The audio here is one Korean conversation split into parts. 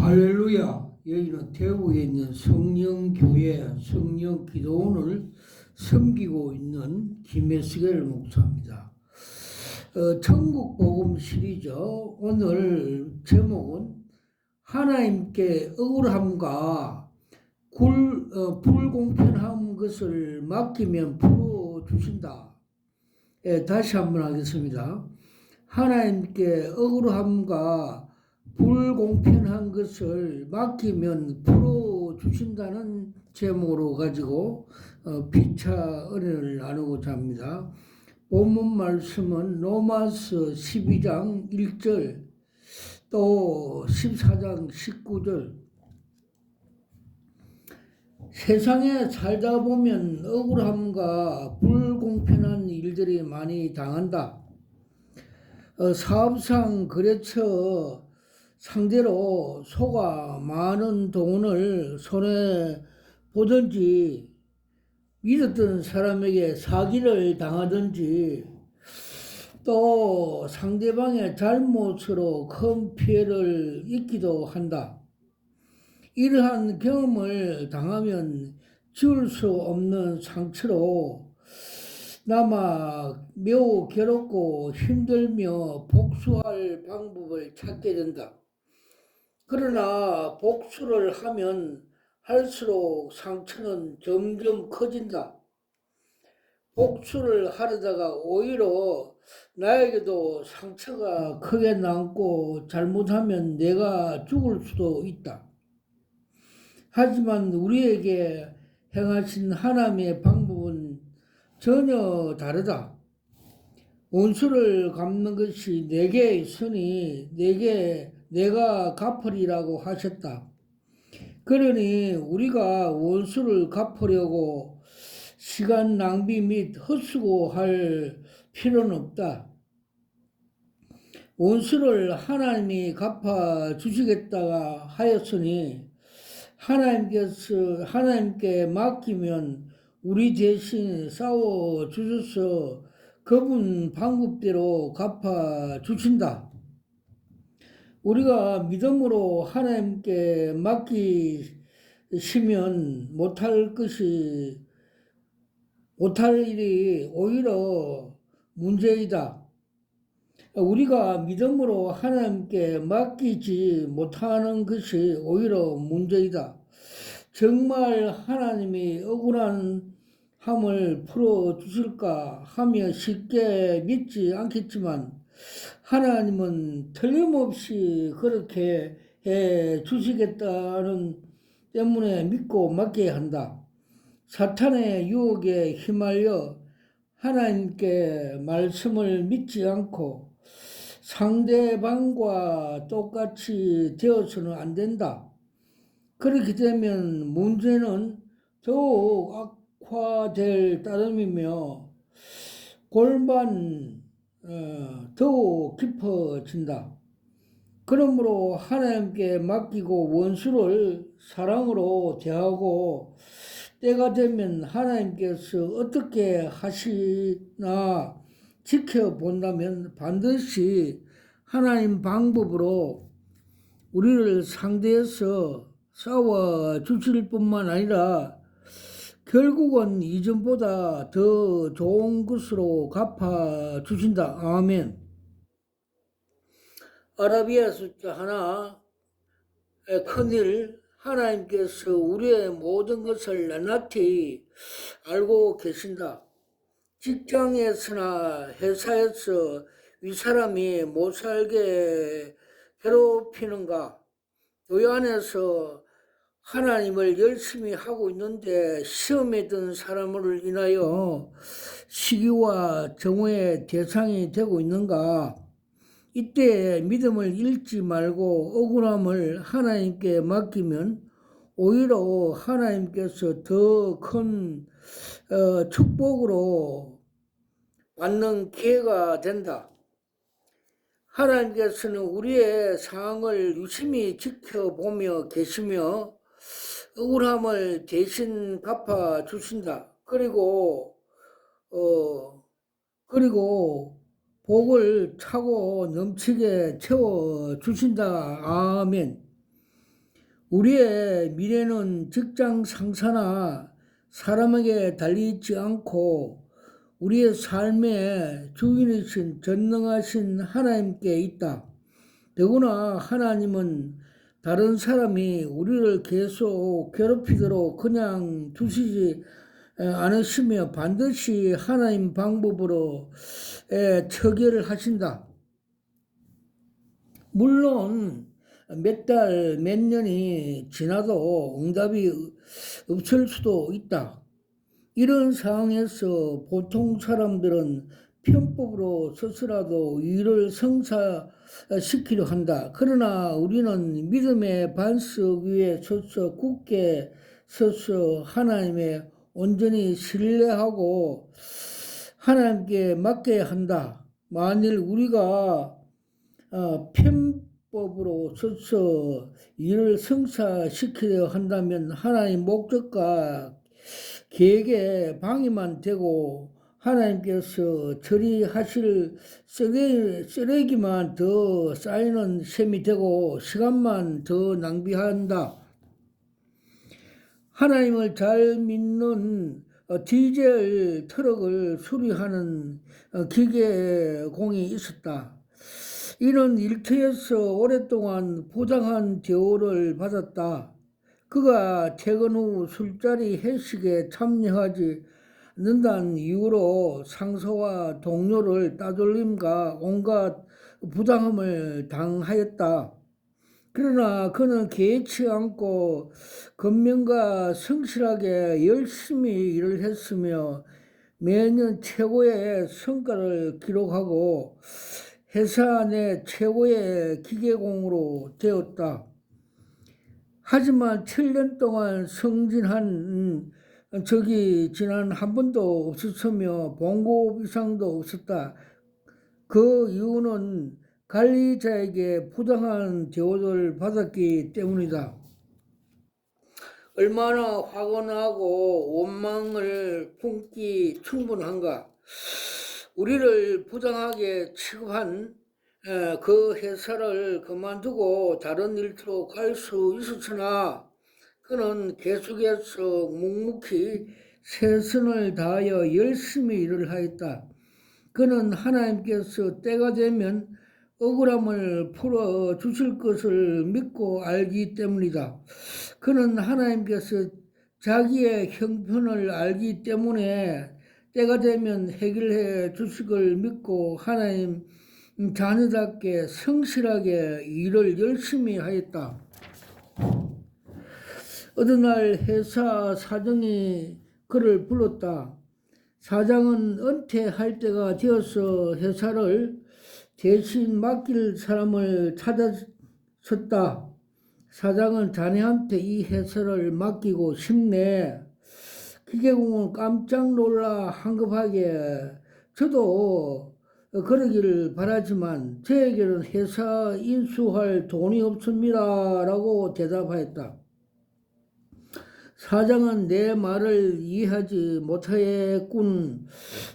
할렐루야. 여기는 대구에 있는 성령교회 성령기도원을 섬기고 있는 김혜석엘 목사입니다. 천국복음 시리즈 오늘 제목은 하나님께 억울함과 불공평한 것을 맡기면 풀어주신다. 다시 한번 하겠습니다. 하나님께 억울함과 불공평한 것을 맡기면 풀어주신다는 제목으로 가지고 피차 은혜를 나누고자 합니다. 본문 말씀은 로마서 12장 1절 또 14장 19절. 세상에 살다 보면 억울함과 불공평한 일들이 많이 당한다. 사업상 거래처 상대로 소가 많은 돈을 손해 보든지 믿었던 사람에게 사기를 당하든지 또 상대방의 잘못으로 큰 피해를 입기도 한다. 이러한 경험을 당하면 지울 수 없는 상처로 남아 매우 괴롭고 힘들며 복수할 방법을 찾게 된다. 그러나 복수를 하면 할수록 상처는 점점 커진다. 복수를 하려다가 오히려 나에게도 상처가 크게 남고 잘못하면 내가 죽을 수도 있다. 하지만 우리에게 행하신 하나님의 방법은 전혀 다르다. 원수를 갚는 것이 내게 있으니 내가 갚으리라고 하셨다. 그러니 우리가 원수를 갚으려고 시간 낭비 및 헛수고할 필요는 없다. 원수를 하나님이 갚아주시겠다 하였으니 하나님께 맡기면 우리 대신 싸워주셔서 그분 방법대로 갚아주신다. 우리가 믿음으로 하나님께 맡기시면 못할 일이 오히려 문제이다. 우리가 믿음으로 하나님께 맡기지 못하는 것이 오히려 문제이다. 정말 하나님이 억울한 함을 풀어주실까 하며 쉽게 믿지 않겠지만 하나님은 틀림없이 그렇게 해 주시겠다는 때문에 믿고 맡겨야 한다. 사탄의 유혹에 휘말려 하나님께 말씀을 믿지 않고 상대방과 똑같이 되어서는 안 된다. 그렇게 되면 문제는 더욱 악화될 따름이며 골반 더욱 깊어진다. 그러므로 하나님께 맡기고 원수를 사랑으로 대하고 때가 되면 하나님께서 어떻게 하시나 지켜본다면 반드시 하나님 방법으로 우리를 상대해서 싸워주실 뿐만 아니라 결국은 이전보다 더 좋은 것으로 갚아주신다. 아멘. 아라비아 숫자 하나 큰일 하나님께서 우리의 모든 것을 낱낱이 알고 계신다. 직장에서나 회사에서 윗사람이 못살게 괴롭히는가, 교회 안에서 하나님을 열심히 하고 있는데 시험에 든 사람을 인하여 시기와 정오의 대상이 되고 있는가. 이때 믿음을 잃지 말고 억울함을 하나님께 맡기면 오히려 하나님께서 더 큰 축복으로 받는 기회가 된다. 하나님께서는 우리의 상황을 유심히 지켜보며 계시며 억울함을 대신 갚아주신다. 그리고 복을 차고 넘치게 채워주신다. 아멘. 우리의 미래는 직장 상사나 사람에게 달리지 않고 우리의 삶의 주인이신 전능하신 하나님께 있다. 더구나 하나님은 다른 사람이 우리를 계속 괴롭히도록 그냥 두시지 않으시며 반드시 하나님 방법으로 처결을 하신다. 물론 몇 달, 몇 년이 지나도 응답이 없을 수도 있다. 이런 상황에서 보통 사람들은 편법으로 서서라도 일을 성사시키려 한다. 그러나 우리는 믿음의 반석 위에 서서 굳게 서서 하나님의 온전히 신뢰하고 하나님께 맡겨야 한다. 만일 우리가 편법으로 서서 일을 성사시키려 한다면 하나님 목적과 계획에 방해만 되고 하나님께서 처리하실 쓰레기만 더 쌓이는 셈이 되고 시간만 더 낭비한다. 하나님을 잘 믿는 디젤 트럭을 수리하는 기계공이 있었다. 이는 일터에서 오랫동안 부당한 대우를 받았다. 그가 퇴근 후 술자리 회식에 참여하지 않는다는 이유로 상사와 동료를 따돌림과 온갖 부당함을 당하였다. 그러나 그는 개의치 않고 근면과 성실하게 열심히 일을 했으며 매년 최고의 성과를 기록하고 회사 내 최고의 기계공으로 되었다. 하지만 7년 동안 승진한 적이 지난 한 번도 없었으며 봉급 이상도 없었다. 그 이유는 관리자에게 부당한 대우를 받았기 때문이다. 얼마나 화가 나고 원망을 품기 충분한가. 우리를 부당하게 취급한 그 회사를 그만두고 다른 일터로 갈 수 있었으나 그는 계속해서 묵묵히 최선을 다하여 열심히 일을 하였다. 그는 하나님께서 때가 되면 억울함을 풀어 주실 것을 믿고 알기 때문이다. 그는 하나님께서 자기의 형편을 알기 때문에 때가 되면 해결해 주실 걸 믿고 하나님 자녀답게 성실하게 일을 열심히 하였다. 어느 날 회사 사장이 그를 불렀다. 사장은 은퇴할 때가 되어서 회사를 대신 맡길 사람을 찾았었다. 사장은 자네한테 이 회사를 맡기고 싶네. 기계공은 깜짝 놀라 황급하게 저도 그러기를 바라지만 저에게는 회사 인수할 돈이 없습니다 라고 대답하였다. 사장은 내 말을 이해하지 못하였군.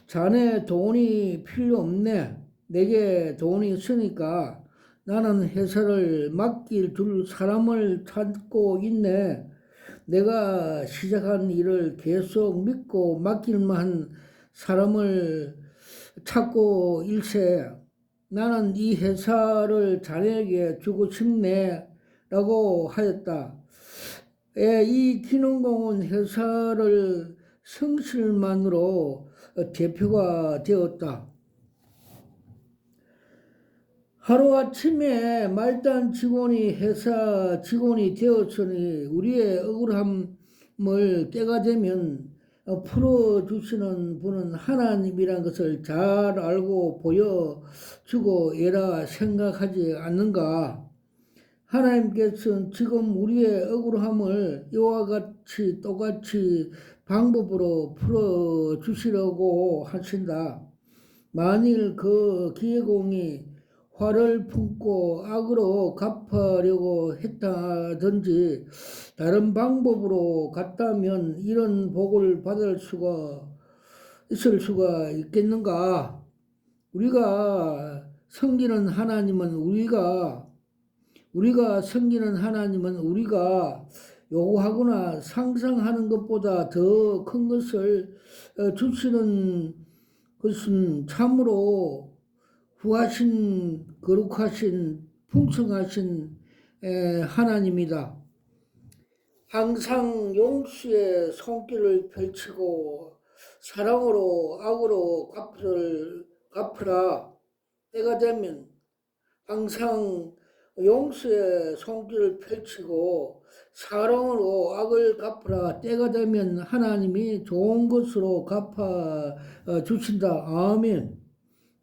자네 돈이 필요 없네. 내게 돈이 있으니까 나는 회사를 맡길 줄 사람을 찾고 있네. 내가 시작한 일을 계속 믿고 맡길만한 사람을 찾고 일세. 나는 이 회사를 자네에게 주고 싶네 라고 하였다. 이 기능공은 회사를 성실만으로 대표가 되었다. 하루아침에 말단 직원이 회사 직원이 되었으니 우리의 억울함을 때가 되면 풀어주시는 분은 하나님이란 것을 잘 알고 보여주고 이라 생각하지 않는가? 하나님께서는 지금 우리의 억울함을 이와 같이 똑같이 방법으로 풀어주시려고 하신다. 만일 그 기계공이 화를 품고 악으로 갚으려고 했다든지 다른 방법으로 갔다면 이런 복을 받을 수가 있을 수가 있겠는가? 우리가 섬기는 하나님은 우리가 섬기는 하나님은 우리가 요구하거나 상상하는 것보다 더 큰 것을 주시는 것은 참으로 후하신 거룩하신 풍성하신 하나님이다. 항상 용수의 손길을 펼치고 사랑으로 악으로 갚으라. 때가 되면 항상 용서의 손길을 펼치고 사랑으로 악을 갚으라. 때가 되면 하나님이 좋은 것으로 갚아 주신다. 아멘.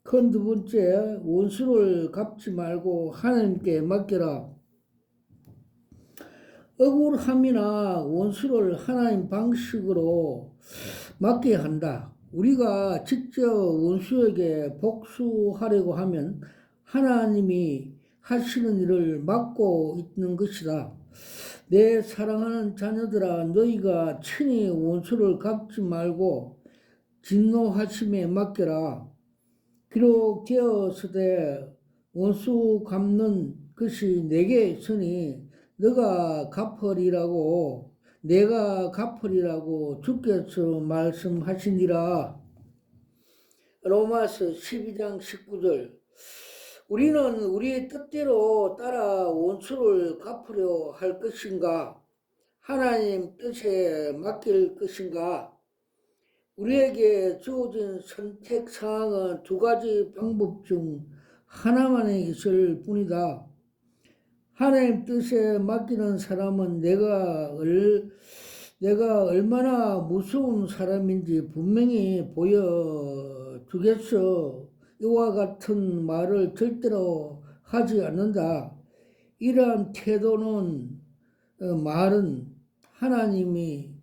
큰 두 번째, 원수를 갚지 말고 하나님께 맡겨라. 억울함이나 원수를 하나님 방식으로 맡겨야 한다. 우리가 직접 원수에게 복수하려고 하면 하나님이 하시는 일을 막고 있는 것이다. 내 사랑하는 자녀들아, 너희가 친히 원수를 갚지 말고 진노하심에 맡겨라. 비록 되었으되 원수 갚는 것이 내게 있으니 내가 갚으리라고 주께서 말씀하시니라. 로마서 12장 19절. 우리는 우리의 뜻대로 따라 원수를 갚으려 할 것인가? 하나님 뜻에 맡길 것인가? 우리에게 주어진 선택 사항은 두 가지 방법 중 하나만에 있을 뿐이다. 하나님 뜻에 맡기는 사람은 내가 얼마나 무서운 사람인지 분명히 보여주겠어. 이와 같은 말을 절대로 하지 않는다. 이러한 태도는 말은 하나님이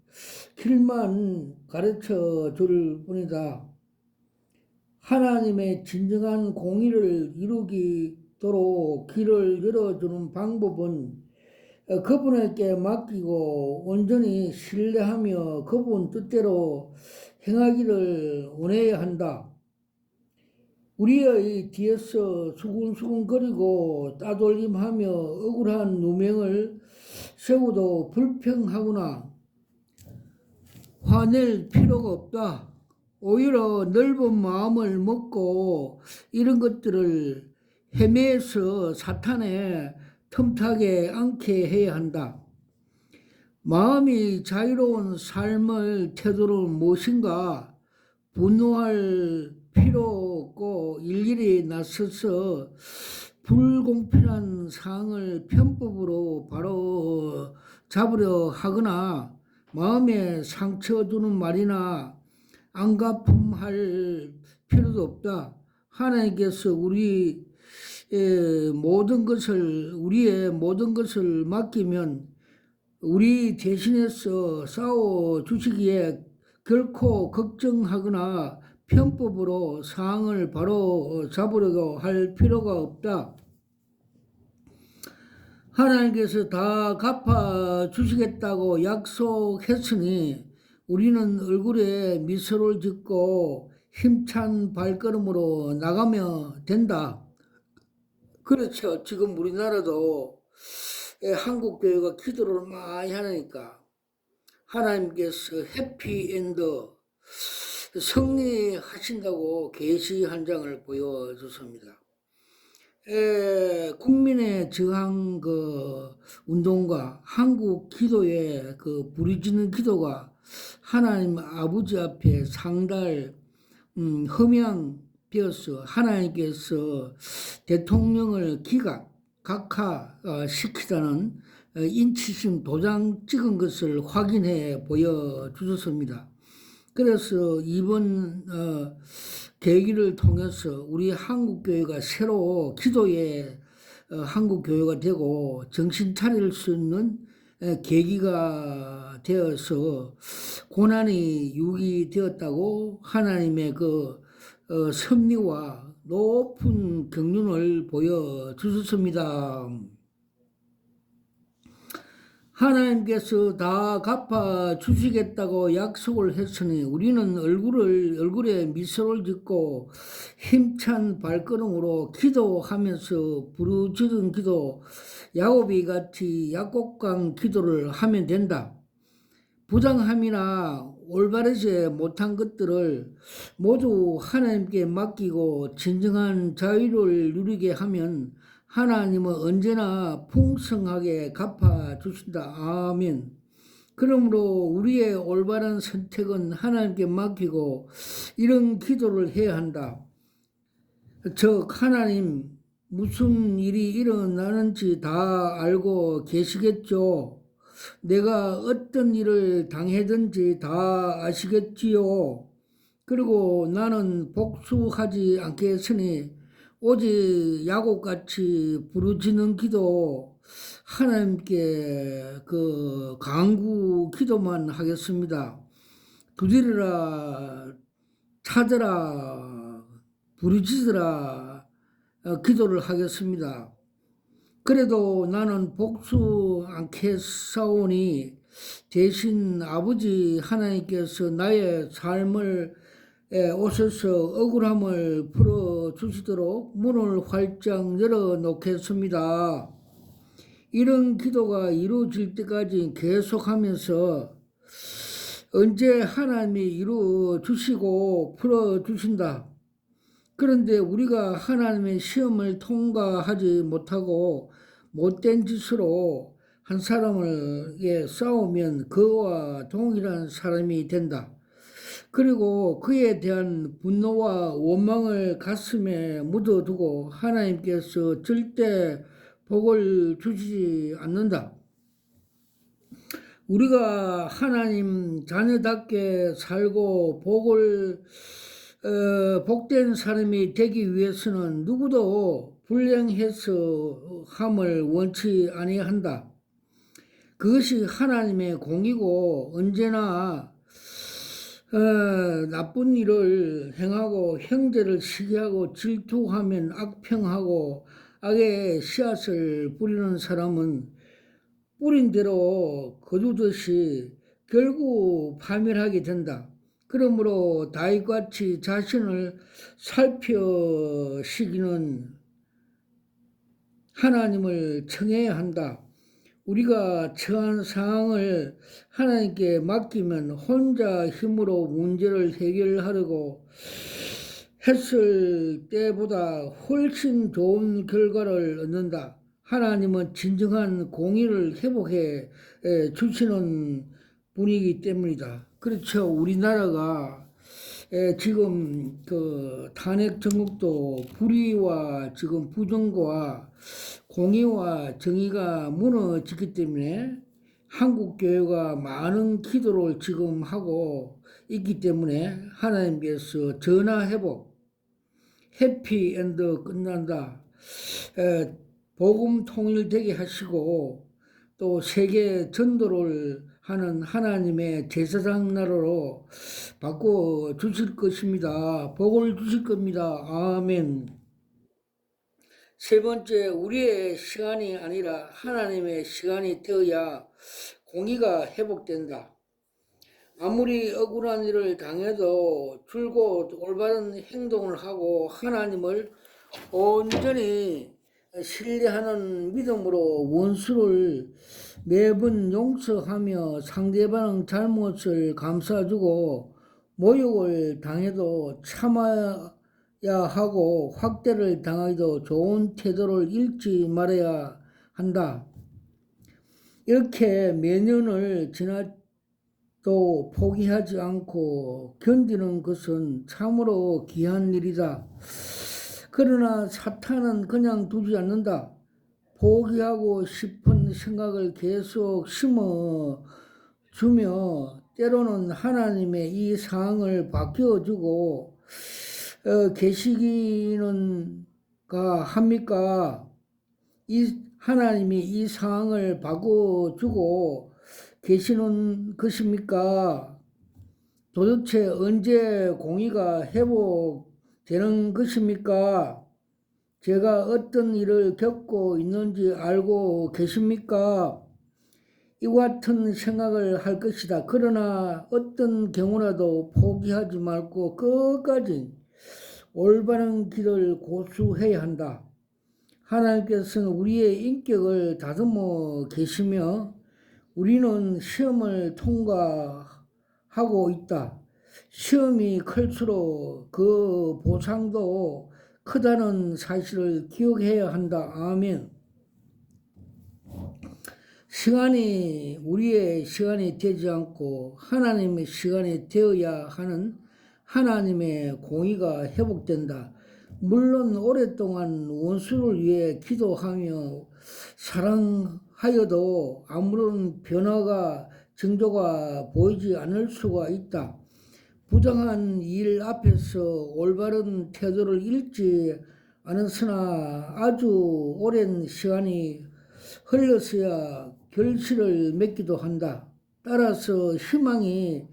길만 가르쳐 줄 뿐이다. 하나님의 진정한 공의를 이루도록 길을 열어주는 방법은 그분에게 맡기고 온전히 신뢰하며 그분 뜻대로 행하기를 원해야 한다. 우리의 뒤에서 수군수군거리고 따돌림하며 억울한 누명을 세워도 불평하거나 화낼 필요가 없다. 오히려 넓은 마음을 먹고 이런 것들을 헤매서 사탄에 틈타게 않게 해야 한다. 마음이 자유로운 삶의 태도는 무엇인가? 분노할 필요 없고 일일이 나서서 불공평한 사항을 편법으로 바로 잡으려 하거나 마음에 상처 주는 말이나 안갚음할 필요도 없다. 하나님께서 우리의 모든 것을 맡기면 우리 대신해서 싸워 주시기에 결코 걱정하거나 편법으로 사항을 바로 잡으려고 할 필요가 없다. 하나님께서 다 갚아 주시겠다고 약속했으니 우리는 얼굴에 미소를 짓고 힘찬 발걸음으로 나가면 된다. 그렇죠. 지금 우리나라도 한국교회가 기도를 많이 하니까 하나님께서 해피엔드 승리하신다고 계시 한 장을 보여줬습니다. 국민의 저항 운동과 한국 기도의 부르짖는 기도가 하나님 아버지 앞에 상달 흠양되어서 하나님께서 대통령을 각하시키다는 인치심 도장 찍은 것을 확인해 보여주셨습니다. 그래서 이번 계기를 통해서 우리 한국교회가 새로 기도의 한국교회가 되고 정신 차릴 수 있는 계기가 되어서 고난이 유기되었다고 하나님의 섭리와 높은 경륜을 보여주셨습니다. 하나님께서 다 갚아 주시겠다고 약속을 했으니 우리는 얼굴에 미소를 짓고 힘찬 발걸음으로 기도하면서 부르짖은 기도, 야곱이 같이 약곡강 기도를 하면 된다. 부당함이나 올바르지 못한 것들을 모두 하나님께 맡기고 진정한 자유를 누리게 하면 하나님은 언제나 풍성하게 갚아주신다. 아멘. 그러므로 우리의 올바른 선택은 하나님께 맡기고 이런 기도를 해야 한다. 즉 하나님, 무슨 일이 일어나는지 다 알고 계시겠죠. 내가 어떤 일을 당하든지 다 아시겠지요. 그리고 나는 복수하지 않겠으니 오직 야곱같이 부르짖는 기도, 하나님께 그 간구 기도만 하겠습니다. 두드리라, 찾으라, 부르짖으라 기도를 하겠습니다. 그래도 나는 복수 않겠사오니 대신 아버지 하나님께서 나의 삶을 오셔서 억울함을 풀어주시도록 문을 활짝 열어놓겠습니다. 이런 기도가 이루어질 때까지 계속하면서 언제 하나님이 이루어주시고 풀어주신다. 그런데 우리가 하나님의 시험을 통과하지 못하고 못된 짓으로 한 사람을 싸우면 그와 동일한 사람이 된다. 그리고 그에 대한 분노와 원망을 가슴에 묻어두고 하나님께서 절대 복을 주시지 않는다. 우리가 하나님 자녀답게 살고 복된 사람이 되기 위해서는 누구도 불행해서 함을 원치 아니한다. 그것이 하나님의 공이고 언제나 나쁜 일을 행하고 형제를 시기하고 질투하면 악평하고 악의 씨앗을 뿌리는 사람은 뿌린 대로 거두듯이 결국 파멸하게 된다. 그러므로 다윗같이 자신을 살펴시기는 하나님을 청해야 한다. 우리가 처한 상황을 하나님께 맡기면 혼자 힘으로 문제를 해결하려고 했을 때보다 훨씬 좋은 결과를 얻는다. 하나님은 진정한 공의를 회복해 주시는 분이기 때문이다. 그렇죠. 우리나라가 지금 그 탄핵 정국도 불의와 지금 부정과 공의와 정의가 무너졌기 때문에 한국 교회가 많은 기도를 지금 하고 있기 때문에 하나님께서 전화회복, 해피엔드 끝난다. 복음 통일되게 하시고 또 세계 전도를 하는 하나님의 제사장 나라로 바꿔 주실 것입니다. 복을 주실 겁니다. 아멘. 세 번째, 우리의 시간이 아니라 하나님의 시간이 되어야 공의가 회복된다. 아무리 억울한 일을 당해도 줄곧 올바른 행동을 하고 하나님을 온전히 신뢰하는 믿음으로 원수를 매번 용서하며 상대방 잘못을 감싸주고 모욕을 당해도 참아야 하고 확대를 당하기도 좋은 태도를 잃지 말아야 한다. 이렇게 몇 년을 지나도 포기하지 않고 견디는 것은 참으로 귀한 일이다. 그러나 사탄은 그냥 두지 않는다. 포기하고 싶은 생각을 계속 심어주며 때로는 하나님의 이 상황을 바뀌어주고 계시기는가 합니까? 하나님이 이 상황을 바꿔주고 계시는 것입니까? 도대체 언제 공의가 회복되는 것입니까? 제가 어떤 일을 겪고 있는지 알고 계십니까? 이와 같은 생각을 할 것이다. 그러나 어떤 경우라도 포기하지 말고 끝까지 올바른 길을 고수해야 한다. 하나님께서는 우리의 인격을 다듬어 계시며 우리는 시험을 통과하고 있다. 시험이 클수록 그 보상도 크다는 사실을 기억해야 한다. 아멘. 시간이 우리의 시간이 되지 않고 하나님의 시간이 되어야 하는 하나님의 공의가 회복된다. 물론 오랫동안 원수를 위해 기도하며 사랑하여도 아무런 변화가 징조가 보이지 않을 수가 있다. 부정한 일 앞에서 올바른 태도를 잃지 않았으나 아주 오랜 시간이 흘러서야 결실을 맺기도 한다. 따라서 희망이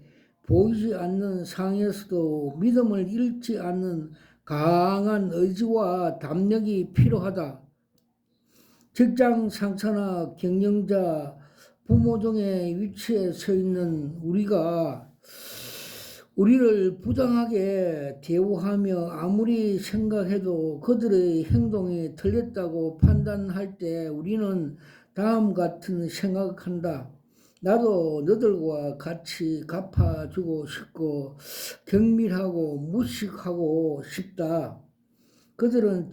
보이지 않는 상황에서도 믿음을 잃지 않는 강한 의지와 담력이 필요하다. 직장 상사나 경영자, 부모 등의 위치에 서 있는 우리를 부당하게 대우하며 아무리 생각해도 그들의 행동이 틀렸다고 판단할 때 우리는 다음 같은 생각한다. 나도 너들과 같이 갚아주고 싶고 경밀하고 무식하고 싶다. 그들은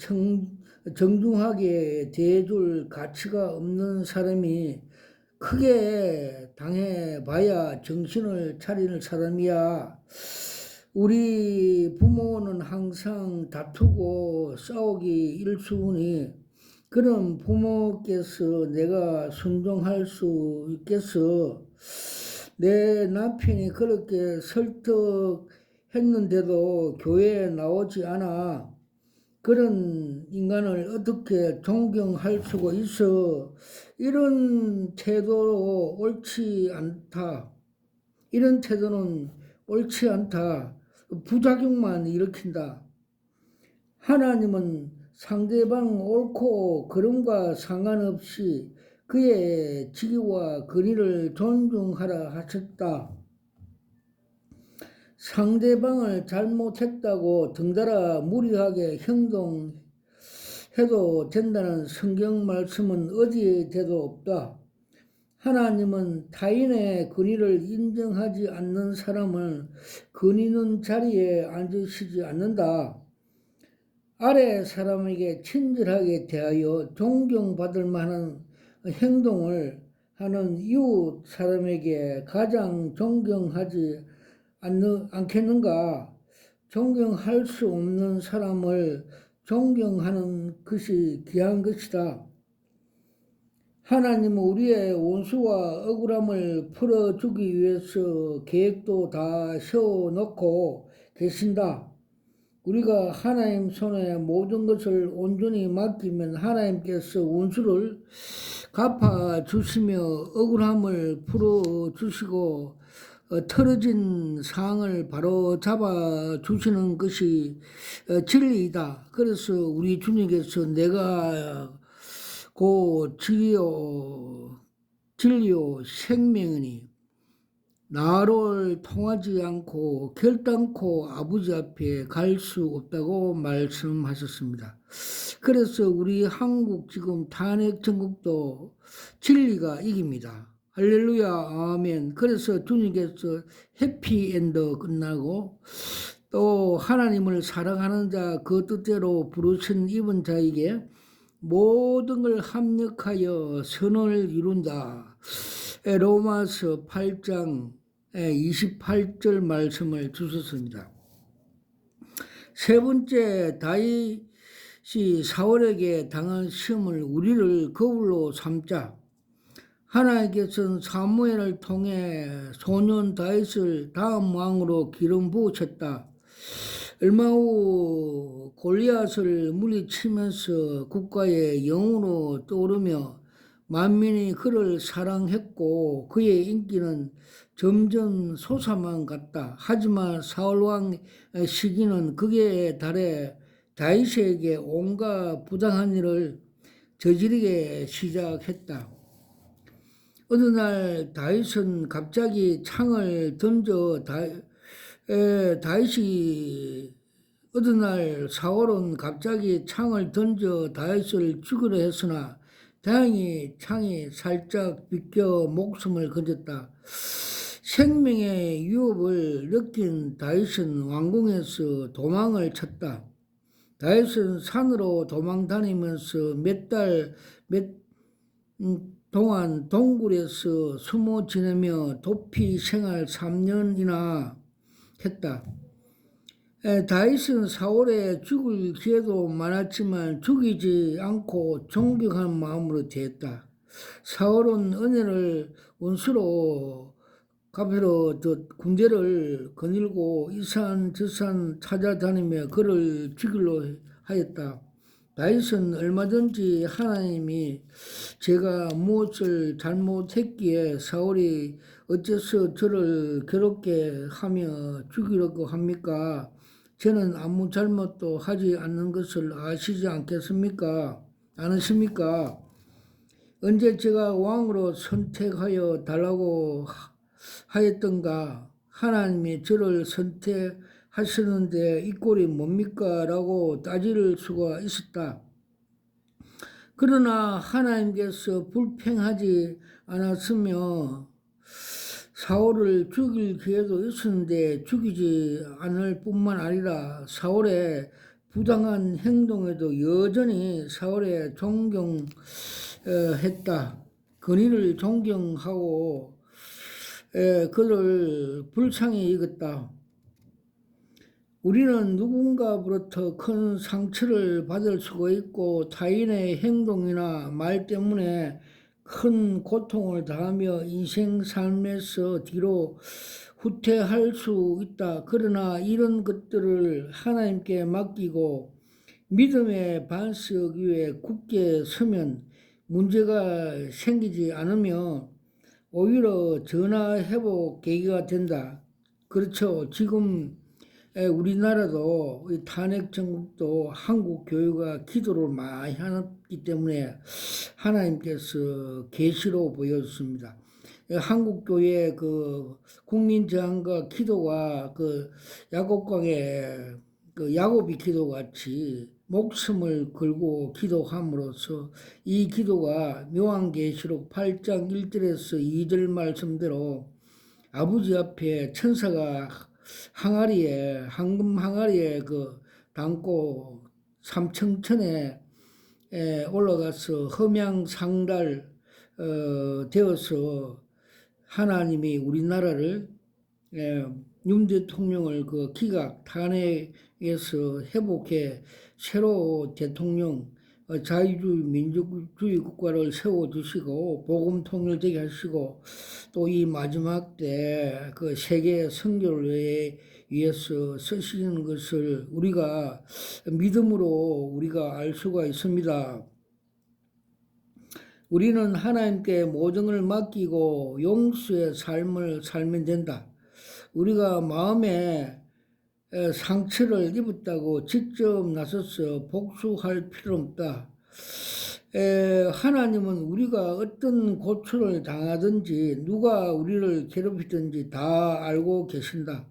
정중하게 대해줄 가치가 없는 사람이 크게 당해봐야 정신을 차리는 사람이야. 우리 부모는 항상 다투고 싸우기 일쑤니 그런 부모께서 내가 순종할 수 있겠어? 내 남편이 그렇게 설득했는데도 교회에 나오지 않아. 그런 인간을 어떻게 존경할 수가 있어? 이런 태도로 옳지 않다. 이런 태도는 옳지 않다. 부작용만 일으킨다. 하나님은 상대방 옳고 그름과 상관없이 그의 직위와 권위를 존중하라 하셨다. 상대방을 잘못했다고 덩달아 무리하게 행동해도 된다는 성경 말씀은 어디에도 없다. 하나님은 타인의 권위를 인정하지 않는 사람을 권위 있는 자리에 앉으시지 않는다. 아래 사람에게 친절하게 대하여 존경받을 만한 행동을 하는 이웃 사람에게 가장 존경하지 않겠는가? 존경할 수 없는 사람을 존경하는 것이 귀한 것이다. 하나님은 우리의 원수와 억울함을 풀어주기 위해서 계획도 다 세워놓고 계신다. 우리가 하나님 손에 모든 것을 온전히 맡기면 하나님께서 원수를 갚아주시며 억울함을 풀어주시고 틀어진 상황을 바로 잡아주시는 것이 진리이다. 그래서 우리 주님께서 내가 곧 진리요 생명이니 나를 통하지 않고 결단코 아버지 앞에 갈 수 없다고 말씀하셨습니다. 그래서 우리 한국 지금 탄핵 전국도 진리가 이깁니다. 할렐루야 아멘. 그래서 주님께서 해피엔드 끝나고 또 하나님을 사랑하는 자 그 뜻대로 부르신 입은 자에게 모든 걸 합력하여 선을 이룬다. 로마서 8장 28절 말씀을 주셨습니다. 세 번째, 다윗이 사울에게 당한 시험을 우리를 거울로 삼자. 하나님께서는 사무엘을 통해 소년 다윗을 다음 왕으로 기름 부으셨다. 얼마 후 골리앗을 물리치면서 국가의 영웅으로 떠오르며 만민이 그를 사랑했고 그의 인기는 점점 솟아만 갔다. 하지만 사울왕 시기는 극에 달해 다윗에게 온갖 부당한 일을 저지르게 시작했다. 어느 날 다윗은 갑자기 창을 던져 다윗이 어느 날 사울은 갑자기 창을 던져 다윗을 죽이려 했으나 다행히 창이 살짝 비껴 목숨을 건졌다. 생명의 위협을 느낀 다윗은 왕궁에서 도망을 쳤다. 다윗은 산으로 도망 다니면서 몇 동안 동굴에서 숨어 지내며 도피 생활 3년이나 했다. 다윗은 사울의 죽을 기회도 많았지만 죽이지 않고 존경하는 마음으로 대했다. 사울은 은혜를 원수로 갚으러 군대를 거닐고 이산 저산 찾아다니며 그를 죽이려 하였다. 다윗은 얼마든지 하나님이 제가 무엇을 잘못했기에 사울이 어째서 저를 괴롭게 하며 죽이려고 합니까? 저는 아무 잘못도 하지 않는 것을 아시지 않겠습니까? 않으십니까? 언제 제가 왕으로 선택하여 달라고 하였던가? 하나님이 저를 선택하셨는데 이 꼴이 뭡니까? 라고 따질 수가 있었다. 그러나 하나님께서 불평하지 않았으며 사울을 죽일 기회도 있었는데 죽이지 않을 뿐만 아니라 사울의 부당한 행동에도 여전히 사울의 존경했다. 근위를 존경하고 그를 불쌍히 여겼다. 우리는 누군가로부터 큰 상처를 받을 수가 있고 타인의 행동이나 말 때문에 큰 고통을 당하며 인생 삶에서 뒤로 후퇴할 수 있다. 그러나 이런 것들을 하나님께 맡기고 믿음의 반석 위에 굳게 서면 문제가 생기지 않으며 오히려 전화회복 계기가 된다. 그렇죠. 지금 우리나라도 탄핵 정국도 한국 교회가 기도를 많이 하기 때문에 하나님께서 계시로 보여줬습니다. 한국 교회 그 국민 저항과 기도가 그 야곱강의 그 야곱이 기도같이 목숨을 걸고 기도함으로써 이 기도가 요한계시록 8장 1절에서 2절 말씀대로 아버지 앞에 천사가 황금 항아리에 그 담고 삼청천에 올라가서 험양상달 되어서 하나님이 우리나라를 윤 대통령을 그 기각 탄핵에서 회복해 새로 대통령 자유주의 민주주의 국가를 세워주시고 복음 통일되게 하시고 또 이 마지막 때 그 세계 선교를 위해서 쓰시는 것을 우리가 믿음으로 우리가 알 수가 있습니다. 우리는 하나님께 모든 맡기고 용서의 삶을 살면 된다. 우리가 마음에 상처를 입었다고 직접 나서서 복수할 필요 없다. 하나님은 우리가 어떤 고초를 당하든지 누가 우리를 괴롭히든지 다 알고 계신다.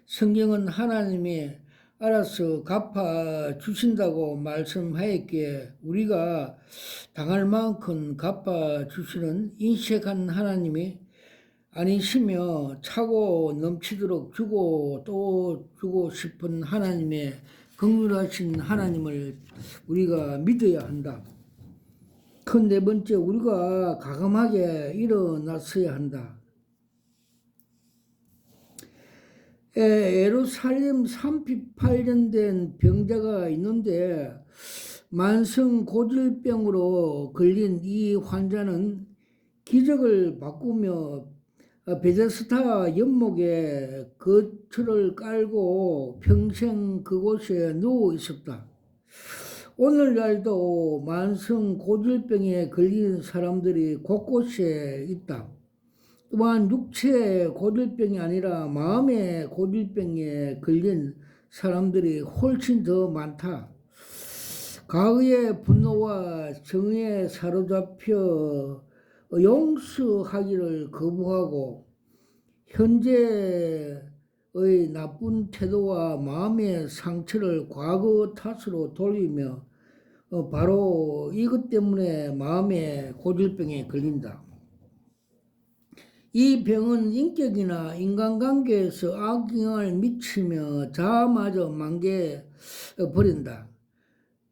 성경은 하나님이 알아서 갚아 주신다고 말씀하였기에 우리가 당할 만큼 갚아 주시는 인색한 하나님이 아니시며 차고 넘치도록 주고 또 주고 싶은 하나님의 긍휼하신 하나님을 우리가 믿어야 한다. 큰 네 번째, 우리가 과감하게 일어났어야 한다. 예루살렘 38년 된 병자가 있는데 만성 고질병으로 걸린 이 환자는 기적을 바꾸며 베데스다 연못에 거처를 깔고 평생 그곳에 누워 있었다. 오늘날도 만성 고질병에 걸린 사람들이 곳곳에 있다. 또한 육체의 고질병이 아니라 마음의 고질병에 걸린 사람들이 훨씬 더 많다. 과거의 분노와 정에 사로잡혀 용서하기를 거부하고 현재의 나쁜 태도와 마음의 상처를 과거 탓으로 돌리며 바로 이것 때문에 마음의 고질병에 걸린다. 이 병은 인격이나 인간관계에서 악영향을 미치며 자아마저 망개버린다.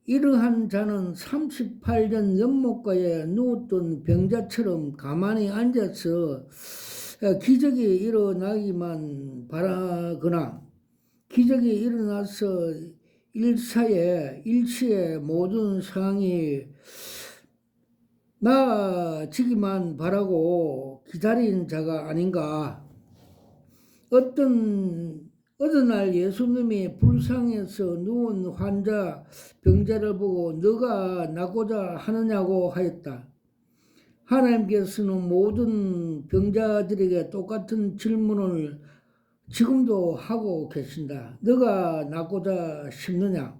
이러한 자는 38년 연못가에 누웠던 병자처럼 가만히 앉아서 기적이 일어나기만 바라거나 기적이 일어나서 일시에 모든 상황이 나아지기만 바라고 기다린 자가 아닌가. 어느 날 예수님이 불상에서 누운 환자, 병자를 보고 너가 낫고자 하느냐고 하였다. 하나님께서는 모든 병자들에게 똑같은 질문을 지금도 하고 계신다. 너가 낫고자 싶느냐?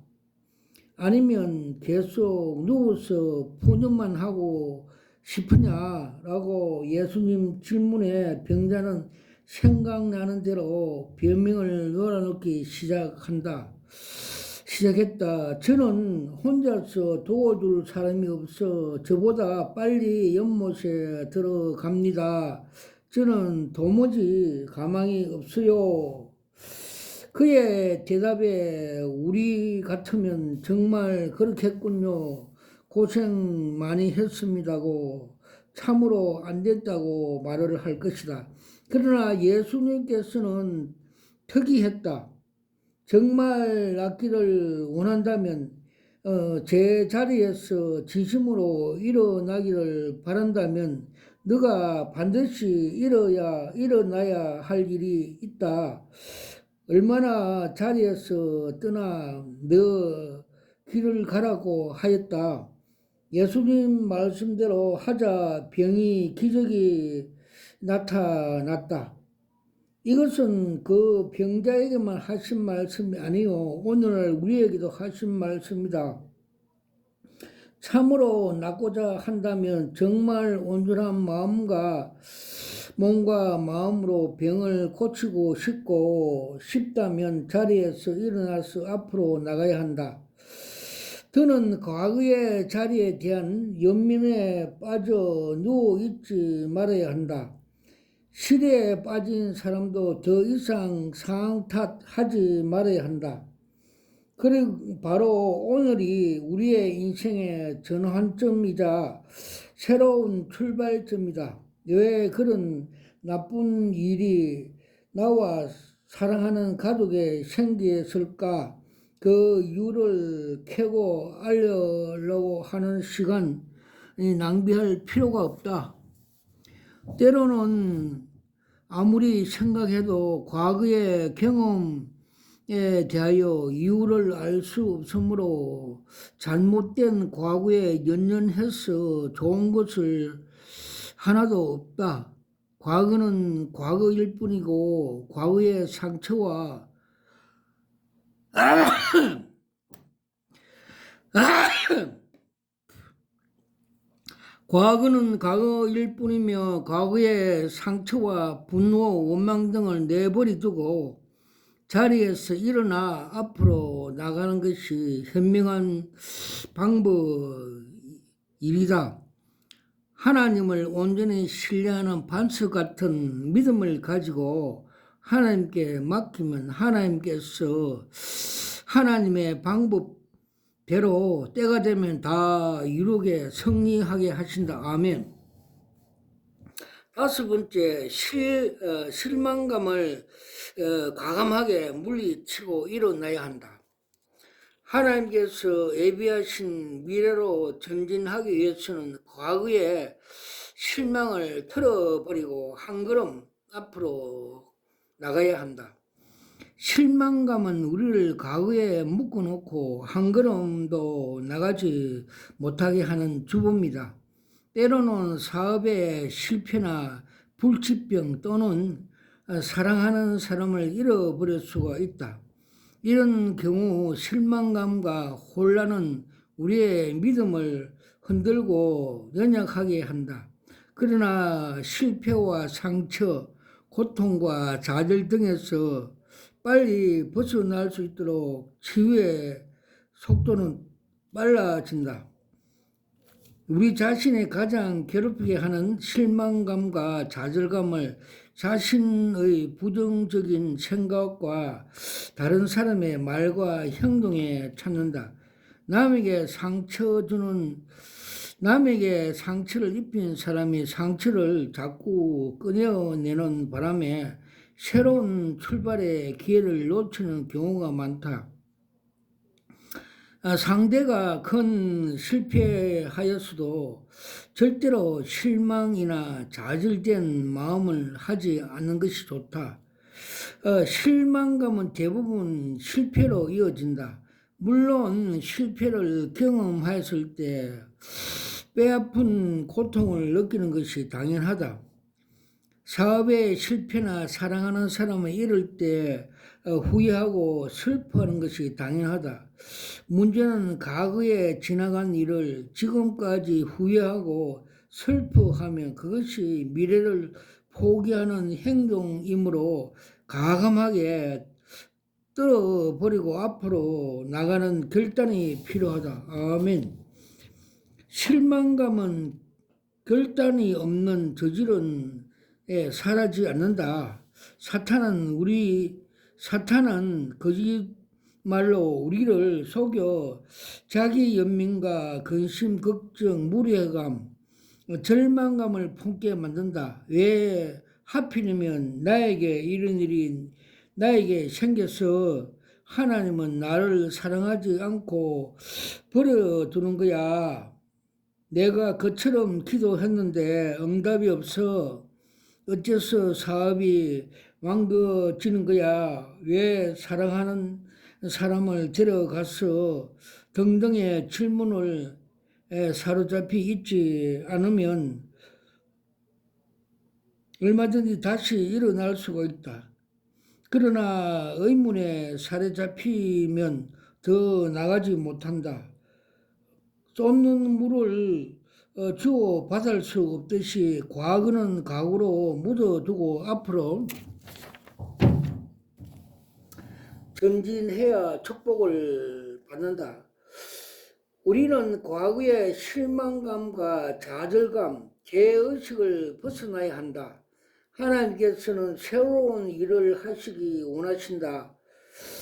아니면 계속 누워서 푸념만 하고 싶으냐라고 예수님 질문에 병자는 생각나는 대로 변명을 놀아놓기 시작했다. 저는 혼자서 도와줄 사람이 없어 저보다 빨리 연못에 들어갑니다. 저는 도무지 가망이 없어요. 그의 대답에 우리 같으면 정말 그렇겠군요. 고생 많이 했습니다고 참으로 안 됐다고 말을 할 것이다. 그러나 예수님께서는 특이했다. 정말 낫기를 원한다면 제 자리에서 진심으로 일어나기를 바란다면 너가 반드시 일어나야 할 일이 있다. 얼마나 자리에서 떠나 너 길을 가라고 하였다. 예수님 말씀대로 하자 병이 기적이 나타났다. 이것은 그 병자에게만 하신 말씀이 아니요 오늘날 우리에게도 하신 말씀이다. 참으로 낫고자 한다면 정말 온전한 몸과 마음으로 병을 고치고 싶다면 자리에서 일어나서 앞으로 나가야 한다. 더는 과거의 자리에 대한 연민에 빠져 누워 있지 말아야 한다. 시대에 빠진 사람도 더 이상 상황 탓하지 말아야 한다. 그리고 바로 오늘이 우리의 인생의 전환점이자 새로운 출발점이다. 왜 그런 나쁜 일이 나와 사랑하는 가족에 생겼을까? 그 이유를 캐고 알려고 하는 시간 낭비할 필요가 없다. 때로는 아무리 생각해도 과거의 경험에 대하여 이유를 알 수 없으므로 잘못된 과거에 연연해서 좋은 것을 하나도 없다. 과거는 과거일 뿐이고 과거의 상처와 과거는 과거일 뿐이며 과거의 상처와 분노, 원망 등을 내버려 두고 자리에서 일어나 앞으로 나가는 것이 현명한 방법이다. 하나님을 온전히 신뢰하는 반석 같은 믿음을 가지고 하나님께 맡기면 하나님께서 하나님의 방법대로 때가 되면 다 이루게 승리하게 하신다. 아멘. 다섯 번째, 실망감을 과감하게 물리치고 일어나야 한다. 하나님께서 예비하신 미래로 전진하기 위해서는 과거의 실망을 털어버리고 한 걸음 앞으로 나가야 한다. 실망감은 우리를 과거에 묶어놓고 한 걸음도 나가지 못하게 하는 주범이다. 때로는 사업의 실패나 불치병 또는 사랑하는 사람을 잃어버릴 수가 있다. 이런 경우 실망감과 혼란은 우리의 믿음을 흔들고 연약하게 한다. 그러나 실패와 상처, 고통과 좌절 등에서 빨리 벗어날 수 있도록 치유의 속도는 빨라진다. 우리 자신의 가장 괴롭히게 하는 실망감과 좌절감을 자신의 부정적인 생각과 다른 사람의 말과 행동에 찾는다. 남에게 상처를 입힌 사람이 상처를 자꾸 꺼내내는 바람에 새로운 출발의 기회를 놓치는 경우가 많다. 상대가 큰 실패하였어도 절대로 실망이나 좌절된 마음을 하지 않는 것이 좋다. 실망감은 대부분 실패로 이어진다. 물론 실패를 경험했을 때 뼈아픈 고통을 느끼는 것이 당연하다. 사업의 실패나 사랑하는 사람을 잃을 때 후회하고 슬퍼하는 것이 당연하다. 문제는 과거에 지나간 일을 지금까지 후회하고 슬퍼하면 그것이 미래를 포기하는 행동이므로 과감하게 떨어버리고 앞으로 나가는 결단이 필요하다. 아멘. 실망감은 결단이 없는 저질은 사라지지 않는다. 사탄은 거짓말로 우리를 속여 자기 연민과 근심, 걱정, 무력감, 절망감을 품게 만든다. 왜 하필이면 나에게 이런 일이 나에게 생겨서 하나님은 나를 사랑하지 않고 버려두는 거야. 내가 그처럼 기도했는데 응답이 없어. 어째서 사업이 망가지는 거야? 왜 사랑하는 사람을 데려가서 등등의 질문을 사로잡히 있지 않으면 얼마든지 다시 일어날 수가 있다. 그러나 의문에 사로잡히면 더 나가지 못한다. 쏟는 물을 주워 받을 수 없듯이 과거는 과거로 묻어두고 앞으로 전진해야 축복을 받는다. 우리는 과거의 실망감과 좌절감, 죄의식을 벗어나야 한다. 하나님께서는 새로운 일을 하시기 원하신다.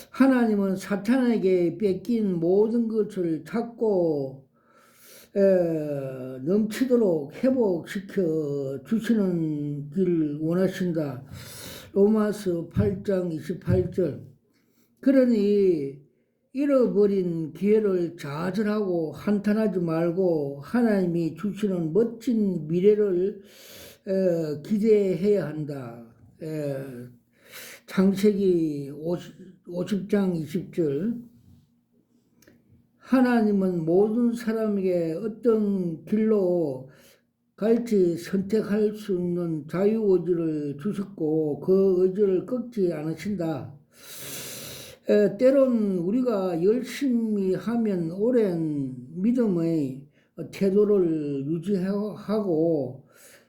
하나님은 사탄에게 뺏긴 모든 것을 찾고 넘치도록 회복시켜 주시는 길 원하신다. 로마서 8장 28절. 그러니 잃어버린 기회를 좌절하고 한탄하지 말고 하나님이 주시는 멋진 미래를 기대해야 한다. 창세기 50장 20절. 하나님은 모든 사람에게 어떤 길로 갈지 선택할 수 있는 자유의지를 주셨고 그 의지를 꺾지 않으신다. 때론 우리가 열심히 하면 오랜 믿음의 태도를 유지하고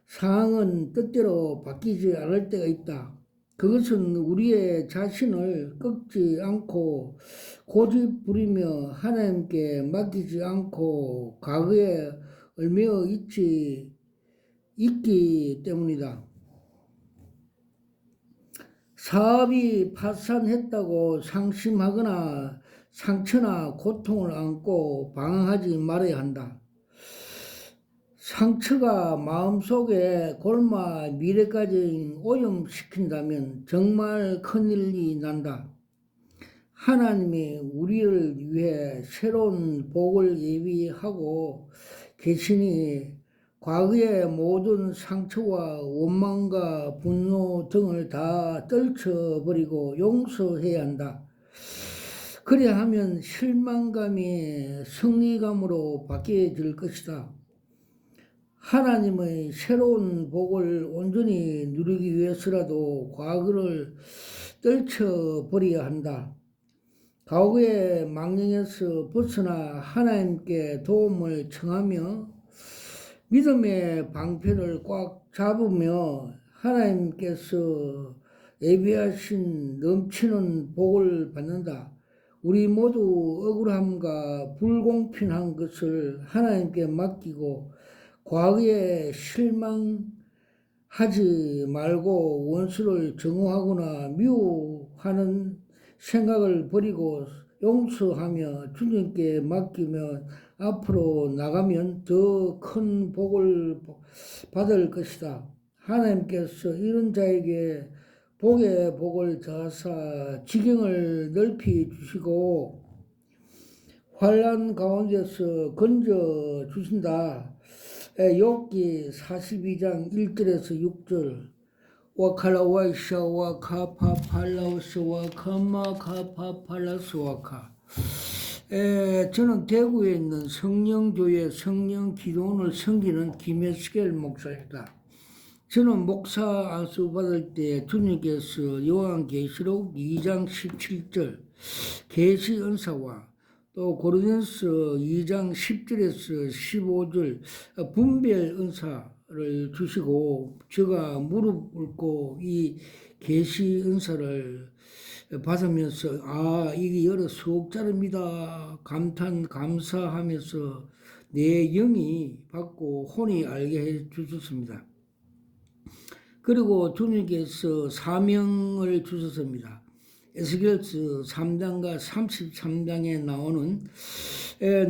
상황은 뜻대로 바뀌지 않을 때가 있다. 그것은 우리의 자신을 꺾지 않고 고집 부리며 하나님께 맡기지 않고 과거에 얽매여 있기 때문이다. 사업이 파산했다고 상심하거나 상처나 고통을 안고 방황하지 말아야 한다. 상처가 마음속에 골마 미래까지 오염시킨다면 정말 큰일이 난다. 하나님이 우리를 위해 새로운 복을 예비하고 계시니 과거의 모든 상처와 원망과 분노 등을 다 떨쳐버리고 용서해야 한다. 그래야 하면 실망감이 승리감으로 바뀌어질 것이다. 하나님의 새로운 복을 온전히 누리기 위해서라도 과거를 떨쳐버려야 한다. 과거의 망령에서 벗어나 하나님께 도움을 청하며 믿음의 방편을 꽉 잡으며 하나님께서 예비하신 넘치는 복을 받는다. 우리 모두 억울함과 불공평한 것을 하나님께 맡기고 과거에 실망하지 말고 원수를 정오하거나 미워하는 생각을 버리고 용서하며 주님께 맡기면 앞으로 나가면 더 큰 복을 받을 것이다. 하나님께서 이런 자에게 복의 복을 더하사 지경을 넓히 주시고 환난 가운데서 건져 주신다. 욥기 42장 1절에서 6절. 와칼라와이샤 와카파팔라우스 와카마카파팔라스 와카. 저는 대구에 있는 성령교회 성령기도원을 섬기는 김혜스겔 목사입니다. 저는 목사 안수 받을 때 주님께서 요한계시록 2장 17절 계시 은사와 또 고린도서 2장 10절에서 15절 분별 은사를 주시고 제가 무릎 꿇고 이 계시 은사를 받으면서 이게 여러 수억짜리입니다 감사하면서 내 영이 받고 혼이 알게 해 주셨습니다. 그리고 주님께서 사명을 주셨습니다. 에스겔서 3장과 33장에 나오는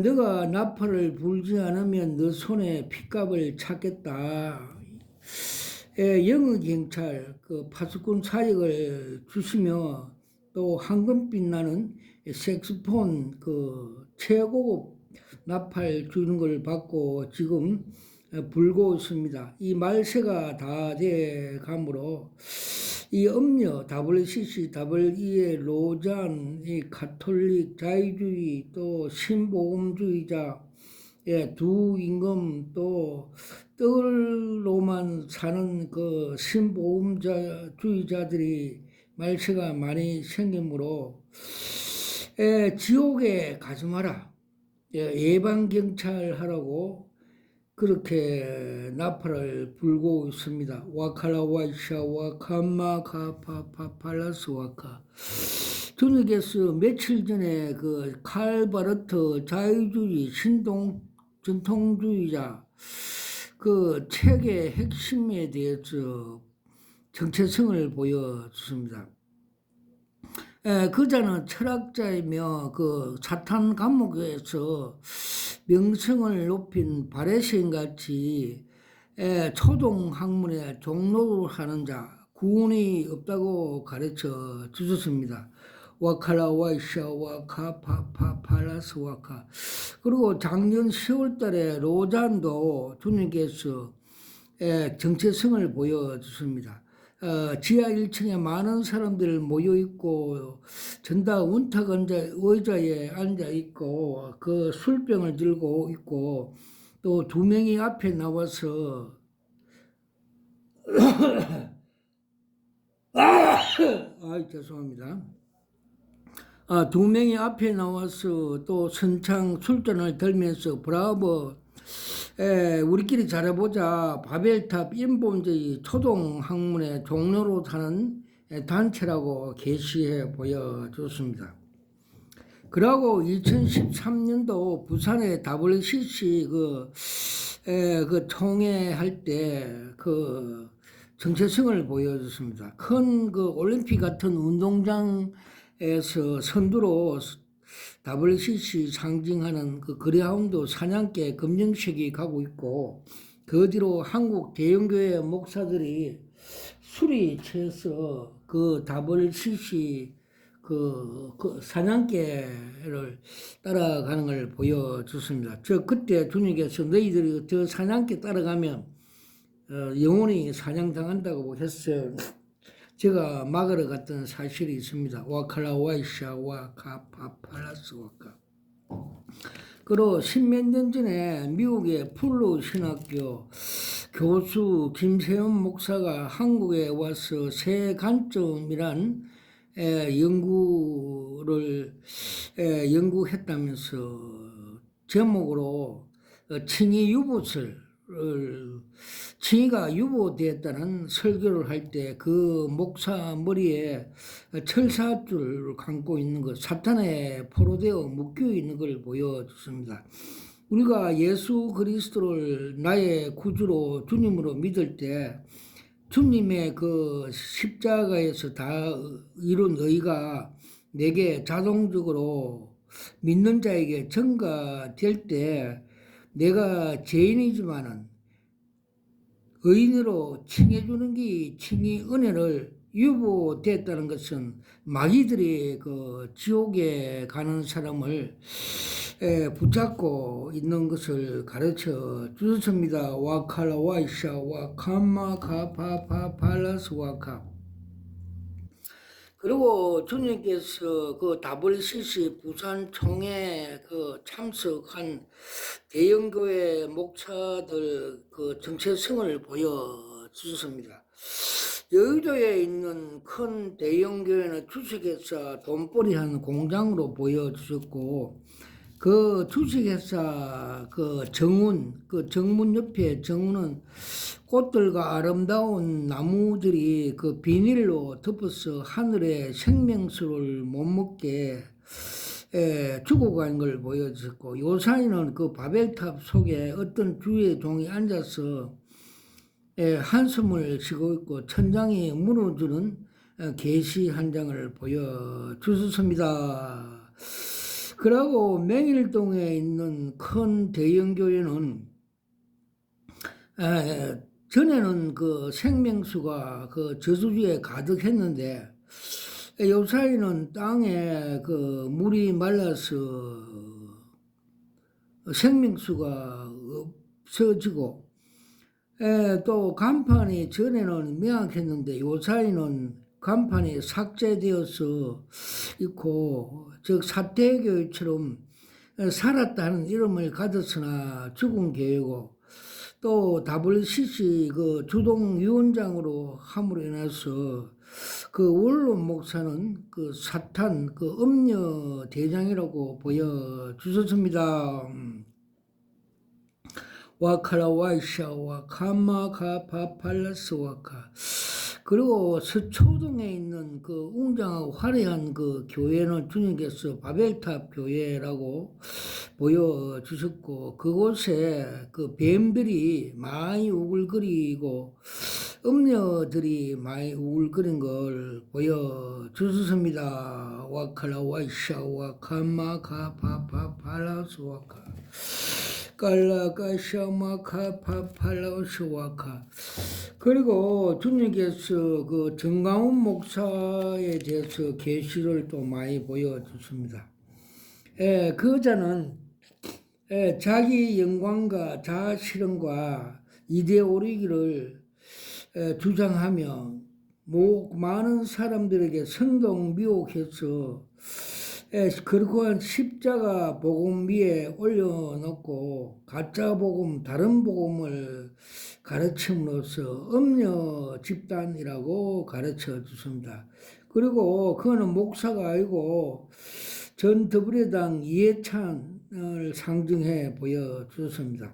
너가 나팔을 불지 않으면 너 손에 핏값을 찾겠다. 영의 경찰 그 파수꾼 사역을 주시며 또 황금빛 나는 색소폰 그 최고급 나팔 주는 걸 받고 지금 불고 있습니다. 이 말세가 다 돼 가므로 이 음료 WCC, WEA, 로잔, 이 가톨릭, 자유주의, 또 신복음주의자, 두 임금, 또 떡으로만 사는 그 신복음주의자들이 말세가 많이 생기므로 지옥에 가지 마라. 예방경찰 하라고 그렇게 나팔을 불고 있습니다. 와칼라와이샤 와카마카파파팔라스 와카. 주님께서 며칠 전에 그 칼바르트 자유주의 신동 전통주의자 그 책의 핵심에 대해서 정체성을 보여줬습니다. 그자는 철학자이며 그 사탄 감옥에서 명성을 높인 바레스인같이 초동 학문의 종로를 하는 자 구원이 없다고 가르쳐 주셨습니다. 와칼라 와이샤 와카파파팔라스 와카. 그리고 작년 10월 달에 로잔도 주님께서 정체성을 보여주십니다. 지하 1층에 많은 사람들 모여있고 전다 운탁 의자에 앉아있고 그 술병을 들고 있고 또 두 명이 앞에 나와서 죄송합니다. 두 명이 앞에 나와서 또 선창 술잔을 들면서 브라보 우리끼리 잘해보자. 바벨탑 인본주의 초동학문의 종로로 사는 단체라고 게시해 보여줬습니다. 그러고 2013년도 부산의 WCC 그 총회할 때 그 정체성을 보여줬습니다. 큰 그 올림픽 같은 운동장에서 선두로 WCC 상징하는 그 그레하운드 사냥개 검정색이 가고 있고 그 뒤로 한국 대형교회 목사들이 술이 취해서 그 WCC 그 사냥개를 따라가는 걸 보여줬습니다. 그때 주님께서 너희들이 저 사냥개 따라가면 영원히 사냥당한다고 했어요. 제가 막으러 갔던 사실이 있습니다. 와칼라 와이샤 와카파팔라스 와카. 그리고 십몇 년 전에 미국의 풀로 신학교 교수 김세현 목사가 한국에 와서 새 관점이란 연구를 연구했다면서 제목으로 칭의 유봇을 칭의가 유보되었다는 설교를 할 때 그 목사 머리에 철사줄을 감고 있는 것, 사탄에 포로되어 묶여 있는 걸 보여줬습니다. 우리가 예수 그리스도를 나의 구주로 주님으로 믿을 때 주님의 그 십자가에서 다 이룬 의가 내게 자동적으로 믿는 자에게 전가될 때 내가 죄인이지만은 의인으로 칭해주는 게 칭의 은혜를 유보됐다는 것은 마귀들이 그 지옥에 가는 사람을 붙잡고 있는 것을 가르쳐 주셨습니다. 와칼라 와이샤 와카마 카파파 팔라스 와카. 그리고 주님께서 그 WCC 부산 총회 그 참석한 대형교회 목사들 그 정체성을 보여주셨습니다. 여의도에 있는 큰 대형교회는 주식회사 돈벌이한 공장으로 보여주셨고, 그 주식회사 그 정운, 그 정문 옆에 정운은 꽃들과 아름다운 나무들이 그 비닐로 덮어서 하늘의 생명수를 못 먹게 죽어간 걸 보여줬고, 요사이는 그 바벨탑 속에 어떤 주의 종이 앉아서 한숨을 쉬고 있고 천장이 무너지는 계시 한 장을 보여주셨습니다. 그리고 맹일동에 있는 큰 대형교회는 전에는 그 생명수가 그 저수지에 가득했는데 요사이는 땅에 그 물이 말라서 생명수가 없어지고 또 간판이 전에는 명확했는데 요사이는 간판이 삭제되어서 있고, 즉 사태교회처럼 살았다는 이름을 가졌으나 죽은 교회고, 또 WCC 그 주동위원장으로 함으로 인해서 그 원론 목사는 그 사탄 그 음녀 대장이라고 보여주셨습니다. 와카라 와이샤 와카마 카파 팔라스 와카. 그리고 서초동에 있는 그 웅장하고 화려한 그 교회는 주님께서 바벨탑 교회라고 보여주셨고, 그곳에 그 뱀들이 많이 우글거리고 음녀들이 많이 우글거린 걸 보여주셨습니다. 와카라 와이샤 와카마 카파파 팔라스 와카. 깔라가샤마카파팔라우스와카. 그리고 주님께서 그 정강훈 목사에 대해서 계시를 또 많이 보여줬습니다. 그 여자는 자기 영광과 자아 실현과 이데올로기를 주장하며 많은 사람들에게 선동 미혹해서 그러한 십자가 복음 위에 올려놓고 가짜 복음, 다른 복음을 가르침으로써 음녀 집단이라고 가르쳐 주십니다. 그리고 그거는 목사가 아니고 전 더불어당 이해찬을 상징해 보여주셨습니다.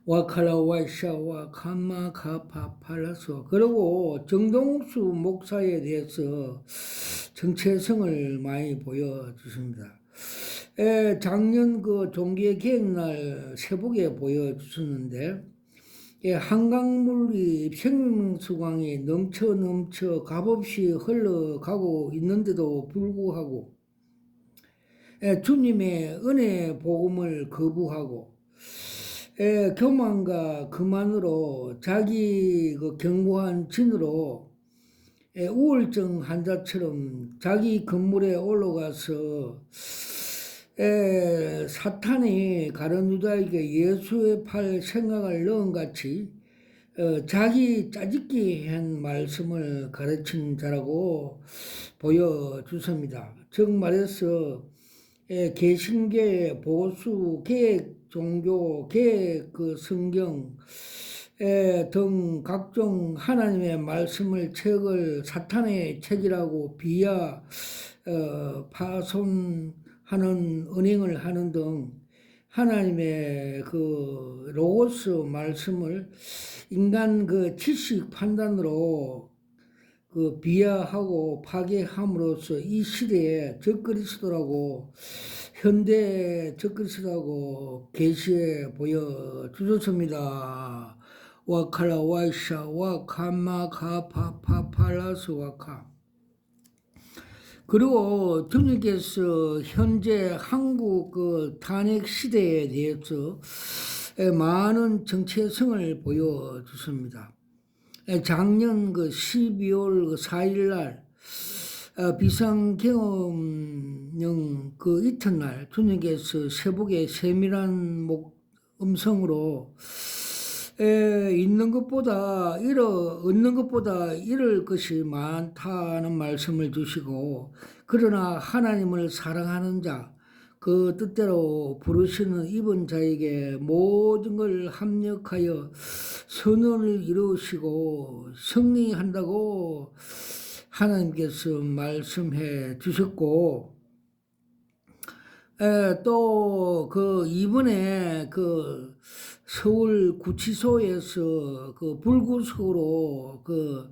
와카라 와이샤 와카마 카파팔라소. 그리고 정동수 목사에 대해서 정체성을 많이 보여주십니다. 작년 그 종교 개혁날 세북에 보여주셨는데, 한강물이 생명수강이 넘쳐 값없이 흘러가고 있는데도 불구하고 주님의 은혜 복음을 거부하고 교만과 그만으로 자기 그 견고한 진으로 우울증 환자처럼 자기 건물에 올라가서 사탄이 가룟 유다에게 예수의 팔 생각을 넣은 같이 자기 짜집기 한 말씀을 가르친 자라고 보여주십니다. 즉 말해서 개신교의 보수 개혁 종교 개혁 그 성경 등 각종 하나님의 말씀을 책을 사탄의 책이라고 파손하는 은행을 하는 등 하나님의 그 로고스 말씀을 인간 그 지식 판단으로 그 비하하고 파괴함으로써 이 시대에 적그리스도라고 현대 적그리스도라고 계시해 보여 주셨습니다. 와칼라 와이샤 와카마 카파파 팔라스 와카. 그리고 주님께서 현재 한국 그 탄핵 시대에 대해서 많은 정체성을 보여주십니다. 작년 그 12월 4일 날 비상경험령 그 이튿날 주님께서 세복의 세밀한 음성으로 얻는 것보다 잃을 것이 많다는 말씀을 주시고, 그러나 하나님을 사랑하는 자, 그 뜻대로 부르시는 이번 자에게 모든 걸 합력하여 선언을 이루시고 승리한다고 하나님께서 말씀해 주셨고, 또 그 이번에 그 서울 구치소에서 그 불구속으로 그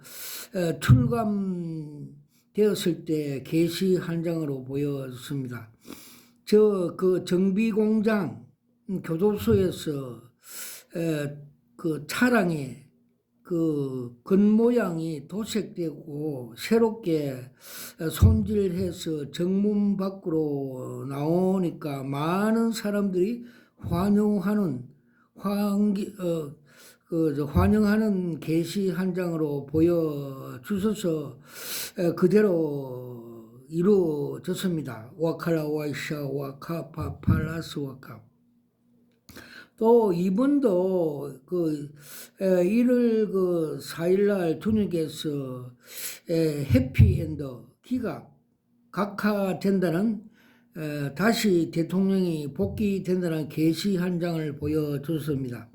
출감되었을 때 계시 한 장으로 보여졌습니다. 저 그 정비공장 교도소에서 그 차량에 그 겉모양이 도색되고 새롭게 손질해서 정문 밖으로 나오니까 많은 사람들이 환영하는 계시 한 장으로 보여주셔서 그대로 이루어졌습니다. 와칼라 와이샤 와카파 팔라스 와카. 또 이번도 그 1월 그 4일날 주님께서 해피엔드 기각 각하된다는 다시 대통령이 복귀된다는 계시 한 장을 보여줬습니다.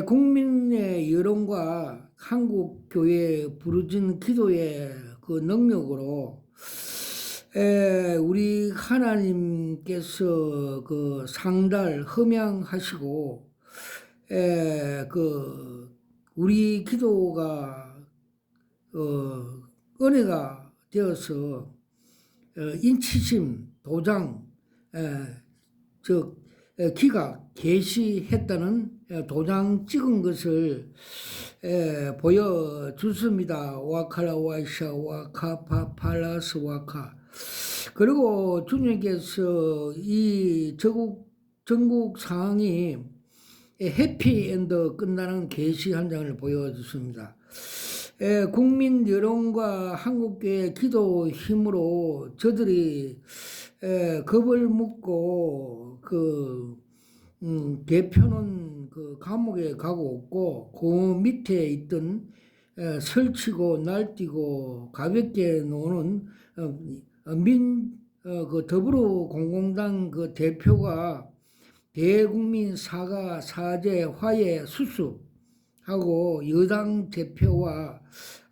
국민의 여론과 한국 교회 부르짖는 기도의 그 능력으로 우리 하나님께서 그 상달 흠양하시고 그 우리 기도가 은혜가 되어서 인치심 도장 즉 기각 계시했다는 도장 찍은 것을 보여줬습니다. 와칼라 와이샤 와카파 팔라스 와카. 그리고 주님께서 이 전국 상황이 해피엔드 끝나는 계시 한 장을 보여줬습니다. 국민 여론과 한국교회 기도 힘으로 저들이 겁을 먹고 대표는 그 감옥에 가고 없고 그 밑에 있던 설치고 날뛰고 가볍게 노는 그 더불어공공당 그 대표가 대국민 사과 사죄 화해 수습하고 여당 대표와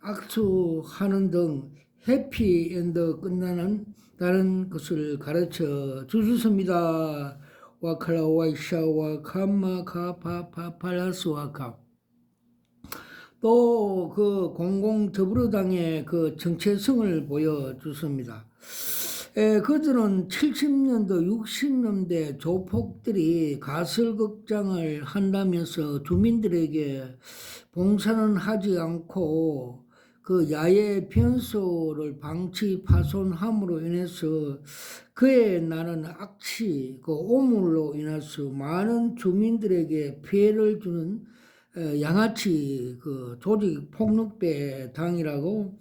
악수하는 등 해피엔드 끝나는 다른 것을 가르쳐 주셨습니다. 와칼라 와이샤 와카마 카파파 팔라스 와카. 또 그 공공 더불어당의 그 정체성을 보여줬습니다. 그들은 70년대, 60년대 조폭들이 가설극장을 한다면서 주민들에게 봉사는 하지 않고 그 야외 변소를 방치 파손함으로 인해서 그에 나는 악취, 그 오물로 인해서 많은 주민들에게 피해를 주는 양아치 그 조직 폭력배 당이라고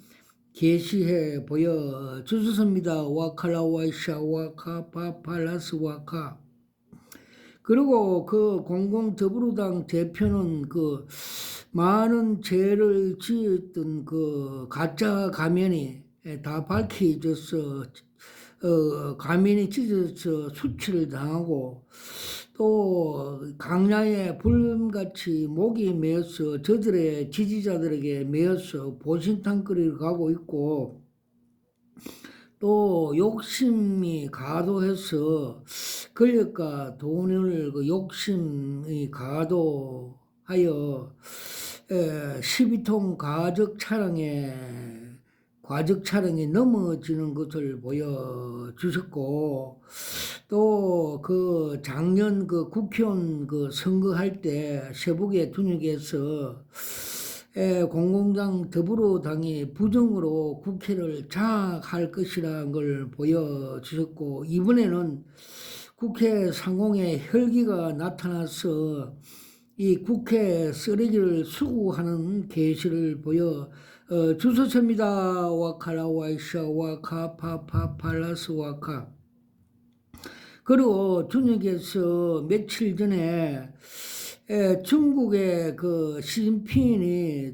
계시해 보여 주셨습니다. 와칼라 와이샤 와카파 팔라스 와카. 그리고 그 공공더불어당 대표는 그 많은 죄를 지었던 그 가짜 가면이 다 밝혀져서 가면이 찢어져 수치를 당하고 또 강야에 불같이 목이 메어서 저들의 지지자들에게 메어서 보신탕거리를 가고 있고, 또 욕심이 과도해서 권력과 돈을 그 욕심이 과도하여 12톤 과적 차량에 넘어지는 것을 보여주셨고, 또 그 작년 그 국회의원 그 선거할 때 세북의 tun역에서 공공당 더불어당이 부정으로 국회를 장악할 것이라는 걸 보여주셨고, 이번에는 국회 상공에 혈기가 나타나서 이 국회 쓰레기를 수구하는 계시를 보여 주소서입니다. 와카라 와이샤 와카 파파 팔라스 와카. 그리고 중국에서 며칠 전에 중국의 그 시진핑이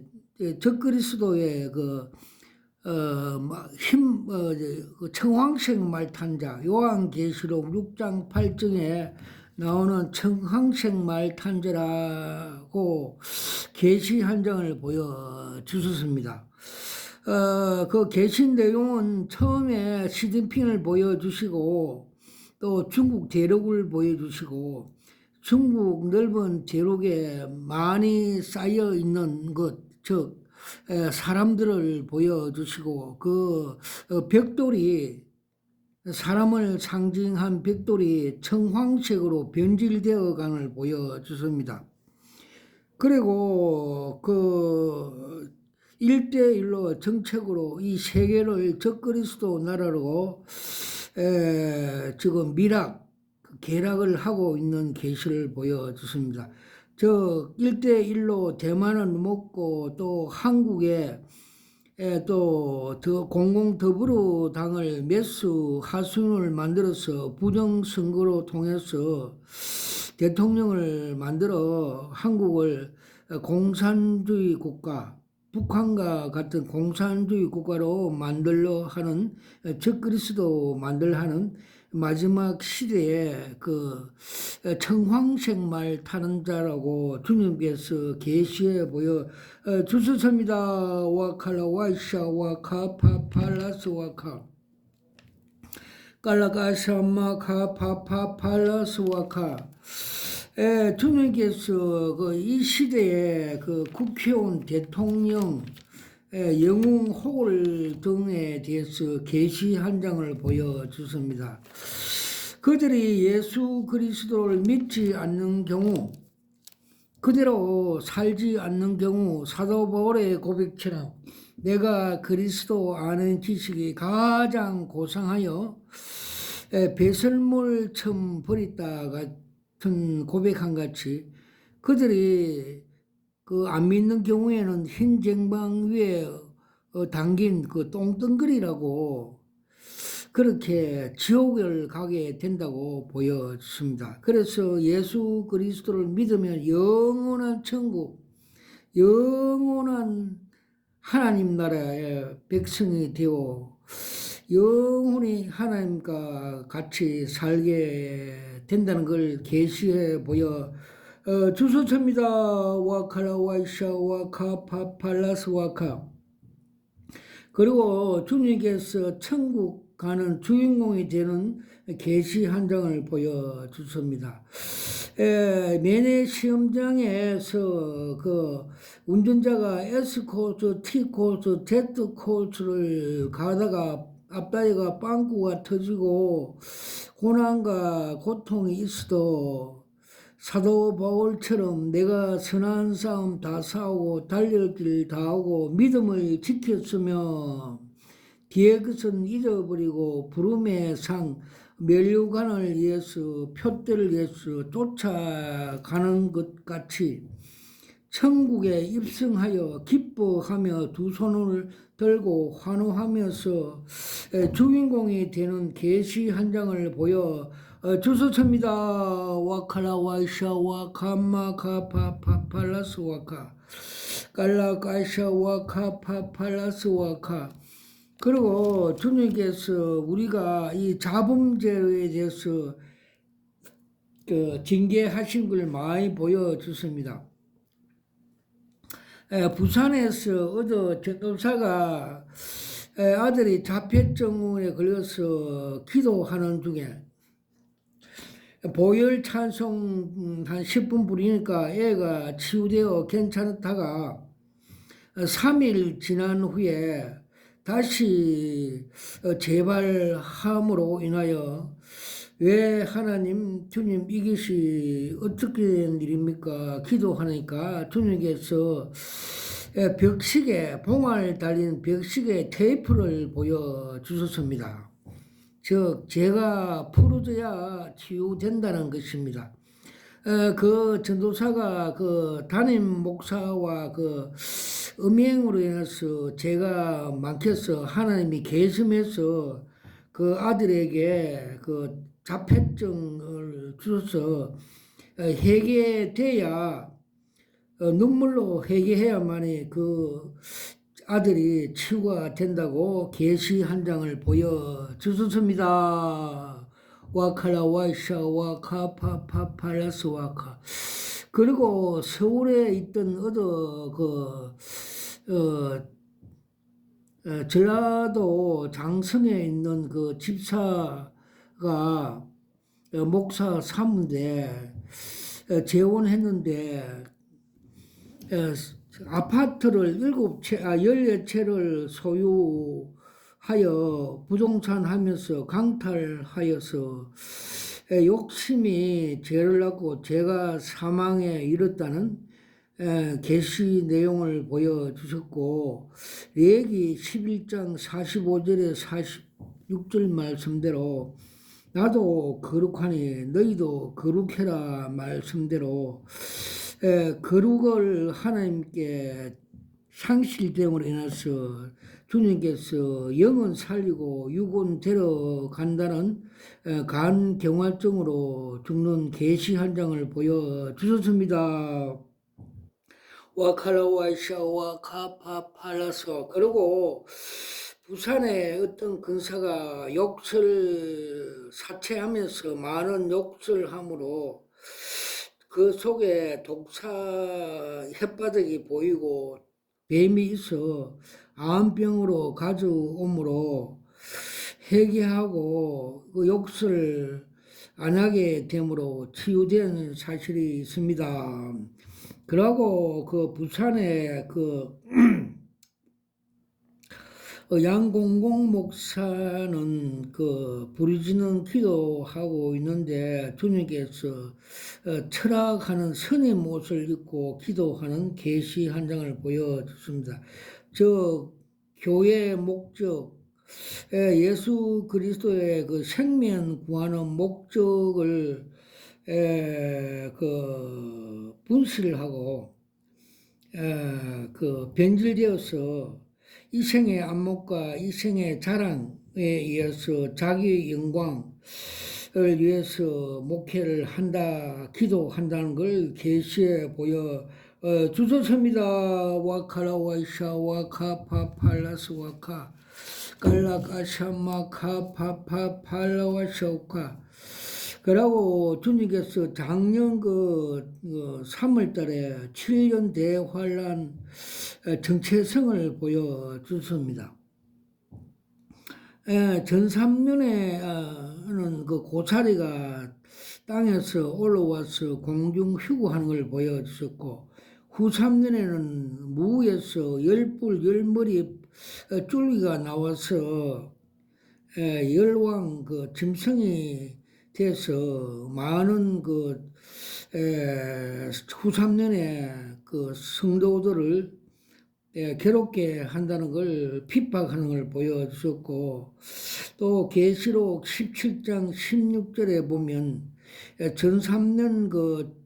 적그리스도의 청황색 말탄자 요한계시록 6장 8장에 나오는 청황색 말탄자라고 계시 한 장을 보여주셨습니다. 그 계시 내용은 처음에 시진핑을 보여주시고 또 중국 대륙을 보여주시고 중국 넓은 대륙에 많이 쌓여 있는 것, 즉 사람들을 보여주시고 그 벽돌이 사람을 상징한 벽돌이 청황색으로 변질되어 간을 보여주습니다. 그리고 그 1대1로 정책으로 이 세계를 적그리스도 나라로 지금 계략을 하고 있는 계시를 보여주습니다. 저 1대1로 대만은 먹고 또 한국에 또 공공 더불어당을 매수 하순을 만들어서 부정선거로 통해서 대통령을 만들어 한국을 공산주의 국가, 북한과 같은 공산주의 국가로 만들려 하는 적그리스도 만들려 하는 마지막 시대에 그 청황색 말 타는 자라고 주님께서 계시해 보여 주셨습니다. 와칼라 와이샤 와카 파팔라스 와카 깔라가샤마 카파파 팔라스 와카. 주님께서 이 시대에 그 국회의원, 대통령, 영웅, 호글 등에 대해서 계시 한 장을 보여주습니다. 그들이 예수 그리스도를 믿지 않는 경우, 그대로 살지 않는 경우 사도 바울의 고백처럼 내가 그리스도 아는 지식이 가장 고상하여 배설물 처음 버렸다 같은 고백한 같이 그들이 그 안 믿는 경우에는 흰 쟁방 위에 담긴 그 똥덩거리라고 그렇게 지옥을 가게 된다고 보여집니다. 그래서 예수 그리스도를 믿으면 영원한 천국, 영원한 하나님 나라의 백성이 되어 영원히 하나님과 같이 살게 된다는 걸 계시해 보여 주소서입니다. 와카라 와이샤 와카 파팔라스 와카. 그리고 주님께서 천국 가는 주인공이 되는 계시 한 장을 보여주십니다. 매내 시험장에서 그 운전자가 S코스, T코스, Z코스를 가다가 앞다리가 빵꾸가 터지고 고난과 고통이 있어도 사도 바울처럼 내가 선한 싸움 다 싸우고 달릴 길 다 하고 믿음을 지켰으며 뒤에 것은 잊어버리고 부름의 상 멸류관을 위해서 표대를 위해서 쫓아가는 것 같이 천국에 입성하여 기뻐하며 두 손을 들고 환호하면서 주인공이 되는 계시 한 장을 보여 주소서입니다. 와카라 와이샤 와카마 카파 팔라스 와카 깔라가샤 와카 파팔라스 와카. 그리고 주님께서 우리가 이 자범죄에 대해서 징계하신 걸 많이 보여주십니다. 부산에서 어느 전도사가 아들이 자폐증에 걸려서 기도하는 중에 보혈 찬송 한 10분 부리니까 애가 치유되어 괜찮다가 3일 지난 후에 다시 재발함으로 인하여 왜 하나님 주님 이것이 어떻게 된 일입니까? 기도하니까 주님께서 벽식에 봉알 달린 벽식에 테이프를 보여주셨습니다. 즉 제가 풀어져야 치유된다는 것입니다. 그 전도사가 그 담임 목사와 그 음행으로 인해서 제가 많겠어 하나님이 계심해서 그 아들에게 그 자폐증을 주셔서 회개돼야 눈물로 회개해야만이 그 아들이 치유가 된다고 계시 한 장을 보여주셨습니다. 와카라 와이샤 와카파파팔라스 와카. 그리고 서울에 있던 전라도 장성에 있는 그 집사가 목사 사무인데 재혼했는데 아파트를 14채를 소유하여 부동산 하면서 강탈하여서 욕심이 죄를 낳고 제가 사망에 이르렀다는 계시 내용을 보여주셨고 레위기 11장 45절에 46절 말씀대로 나도 거룩하니 너희도 거룩해라 말씀대로 거룩을 하나님께 상실됨으로 인해서 주님께서 영은 살리고 육은 데려간다는 간경화증으로 죽는 계시 한 장을 보여주셨습니다. 와카라와이샤와 카파팔라서. 그리고 부산에 어떤 근사가 욕설 사체하면서 많은 욕설함으로 그 속에 독사 혓바닥이 보이고 뱀이 있어 암병으로 가져오므로 회개하고 그 욕설 안 하게 되므로 치유된 사실이 있습니다. 그러고 그 부산에 그 양공공 목사는 그 부르짖는 기도하고 있는데 주님께서 철학하는 스님 옷을 입고 기도하는 계시 한 장을 보여줬습니다. 저 교회의 목적, 예수 그리스도의 그 생명 구하는 목적을 그 분실을 하고 그 변질되어서 이생의 안목과 이생의 자랑에 의해서 자기의 영광을 위해서 목회를 한다, 기도한다는 걸 계시해 보여 주셨습니다. 와카라 와이샤 와카파팔라스 와카 깔라카샤마 카파파팔라 와샤오카. 그러고 주님께서 작년 그 3월 달에 7년 대환란 정체성을 보여주셨습니다. 전 3년에는 그 고사리가 땅에서 올라와서 공중 휴구하는 걸 보여주셨고, 후 3년에는 무에서 열뿔 열머리 줄기가 나와서 열왕 그 짐승이 돼서 많은 그 후 3년에 그 성도들을 괴롭게 한다는 걸 핍박하는 걸 보여주셨고, 또 계시록 17장 16절에 보면 전 3년 그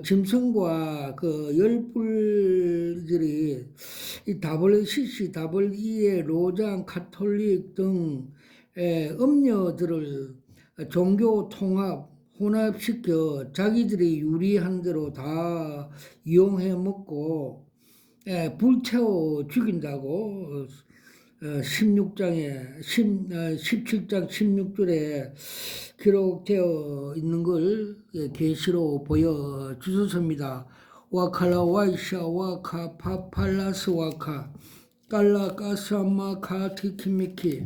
짐승과 그 열불들이 이 WCC, WEA, 로장, 카톨릭 등 음녀들을 종교 통합, 혼합시켜 자기들이 유리한 대로 다 이용해 먹고 불태워 죽인다고 17장 16절에 기록되어 있는 걸 계시로 보여주셨습니다. 와칼라 와이샤 와카 파팔라스 와카. 깔라까사마 카티키미키.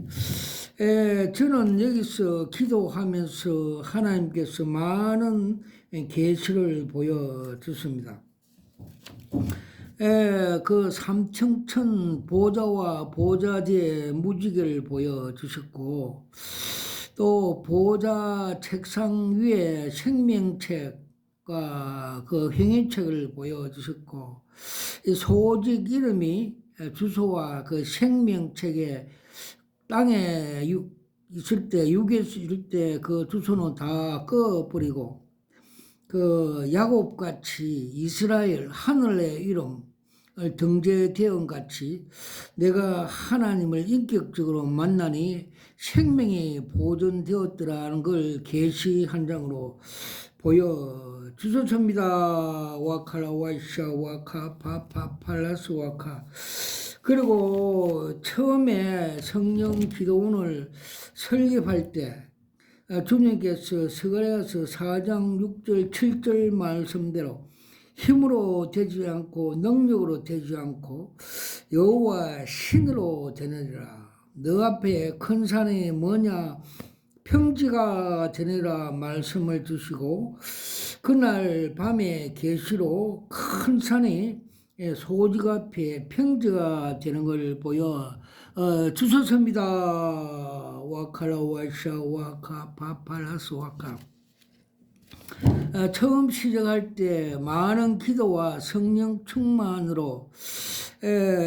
저는 여기서 기도하면서 하나님께서 많은 계시를 보여주십니다. 그 삼층천 보좌와 보좌제 무지개를 보여주셨고, 또 보좌 책상 위에 생명책과 그 행위책을 보여주셨고, 이 소직 이름이 주소와 그 생명책에 땅에 있을 때, 육에서 있을 때 그 주소는 다 꺼버리고, 그 야곱같이 이스라엘 하늘의 이름을 등재대원 같이 내가 하나님을 인격적으로 만나니 생명이 보존되었더라는 걸 계시 한 장으로 보여주셨습니다. 와카라 와이샤 와카 파파 팔라스 와카. 그리고 처음에 성령 기도원을 설립할 때 주님께서 스가랴서 4장 6절 7절 말씀대로 힘으로 되지 않고 능력으로 되지 않고 여호와 신으로 되느니라. 너 앞에 큰 산이 뭐냐 평지가 되느라 말씀을 주시고, 그날 밤에 계시로 큰 산이 소직 앞에 평지가 되는 걸 보여 주셨습니다. 와카라 와샤 와카 파팔라스 와카. 처음 시작할 때 많은 기도와 성령 충만으로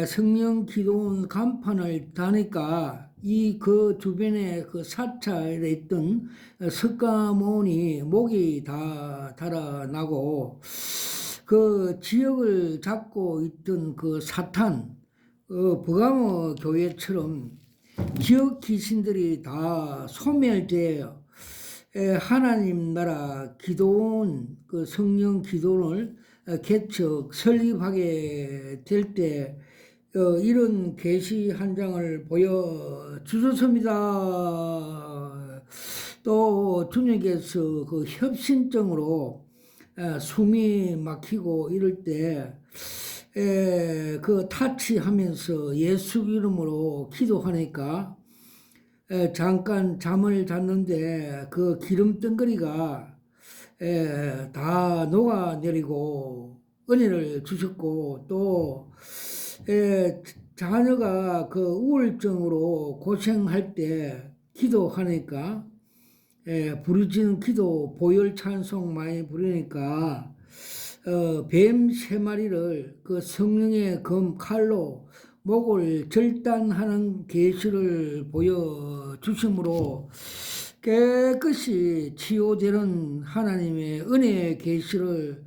성령 기도원 간판을 다니까 이 그 주변에 그 사찰에 있던 석가모니 목이 다 달아나고, 그 지역을 잡고 있던 그 사탄 버가모 교회처럼 지역 귀신들이 다 소멸되어 하나님 나라 기도원, 그 성령 기도원을 개척 설립하게 될 때 이런 계시 한 장을 보여주셨습니다. 또 주님께서 그 협신증으로 숨이 막히고 이럴 때 그 타치하면서 예수 이름으로 기도하니까 잠깐 잠을 잤는데 그 기름 덩어리가 다 녹아내리고 은혜를 주셨고, 또 자녀가 그 우울증으로 고생할 때 기도하니까 부르짖는 기도 보혈 찬송 많이 부르니까 뱀 3마리를 그 성령의 검 칼로 목을 절단하는 계시를 보여주심으로 깨끗이 치유되는 하나님의 은혜의 계시를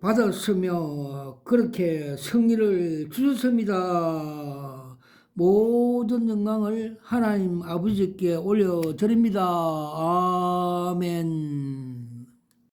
받았으며 그렇게 승리를 주셨습니다. 모든 영광을 하나님 아버지께 올려드립니다. 아멘.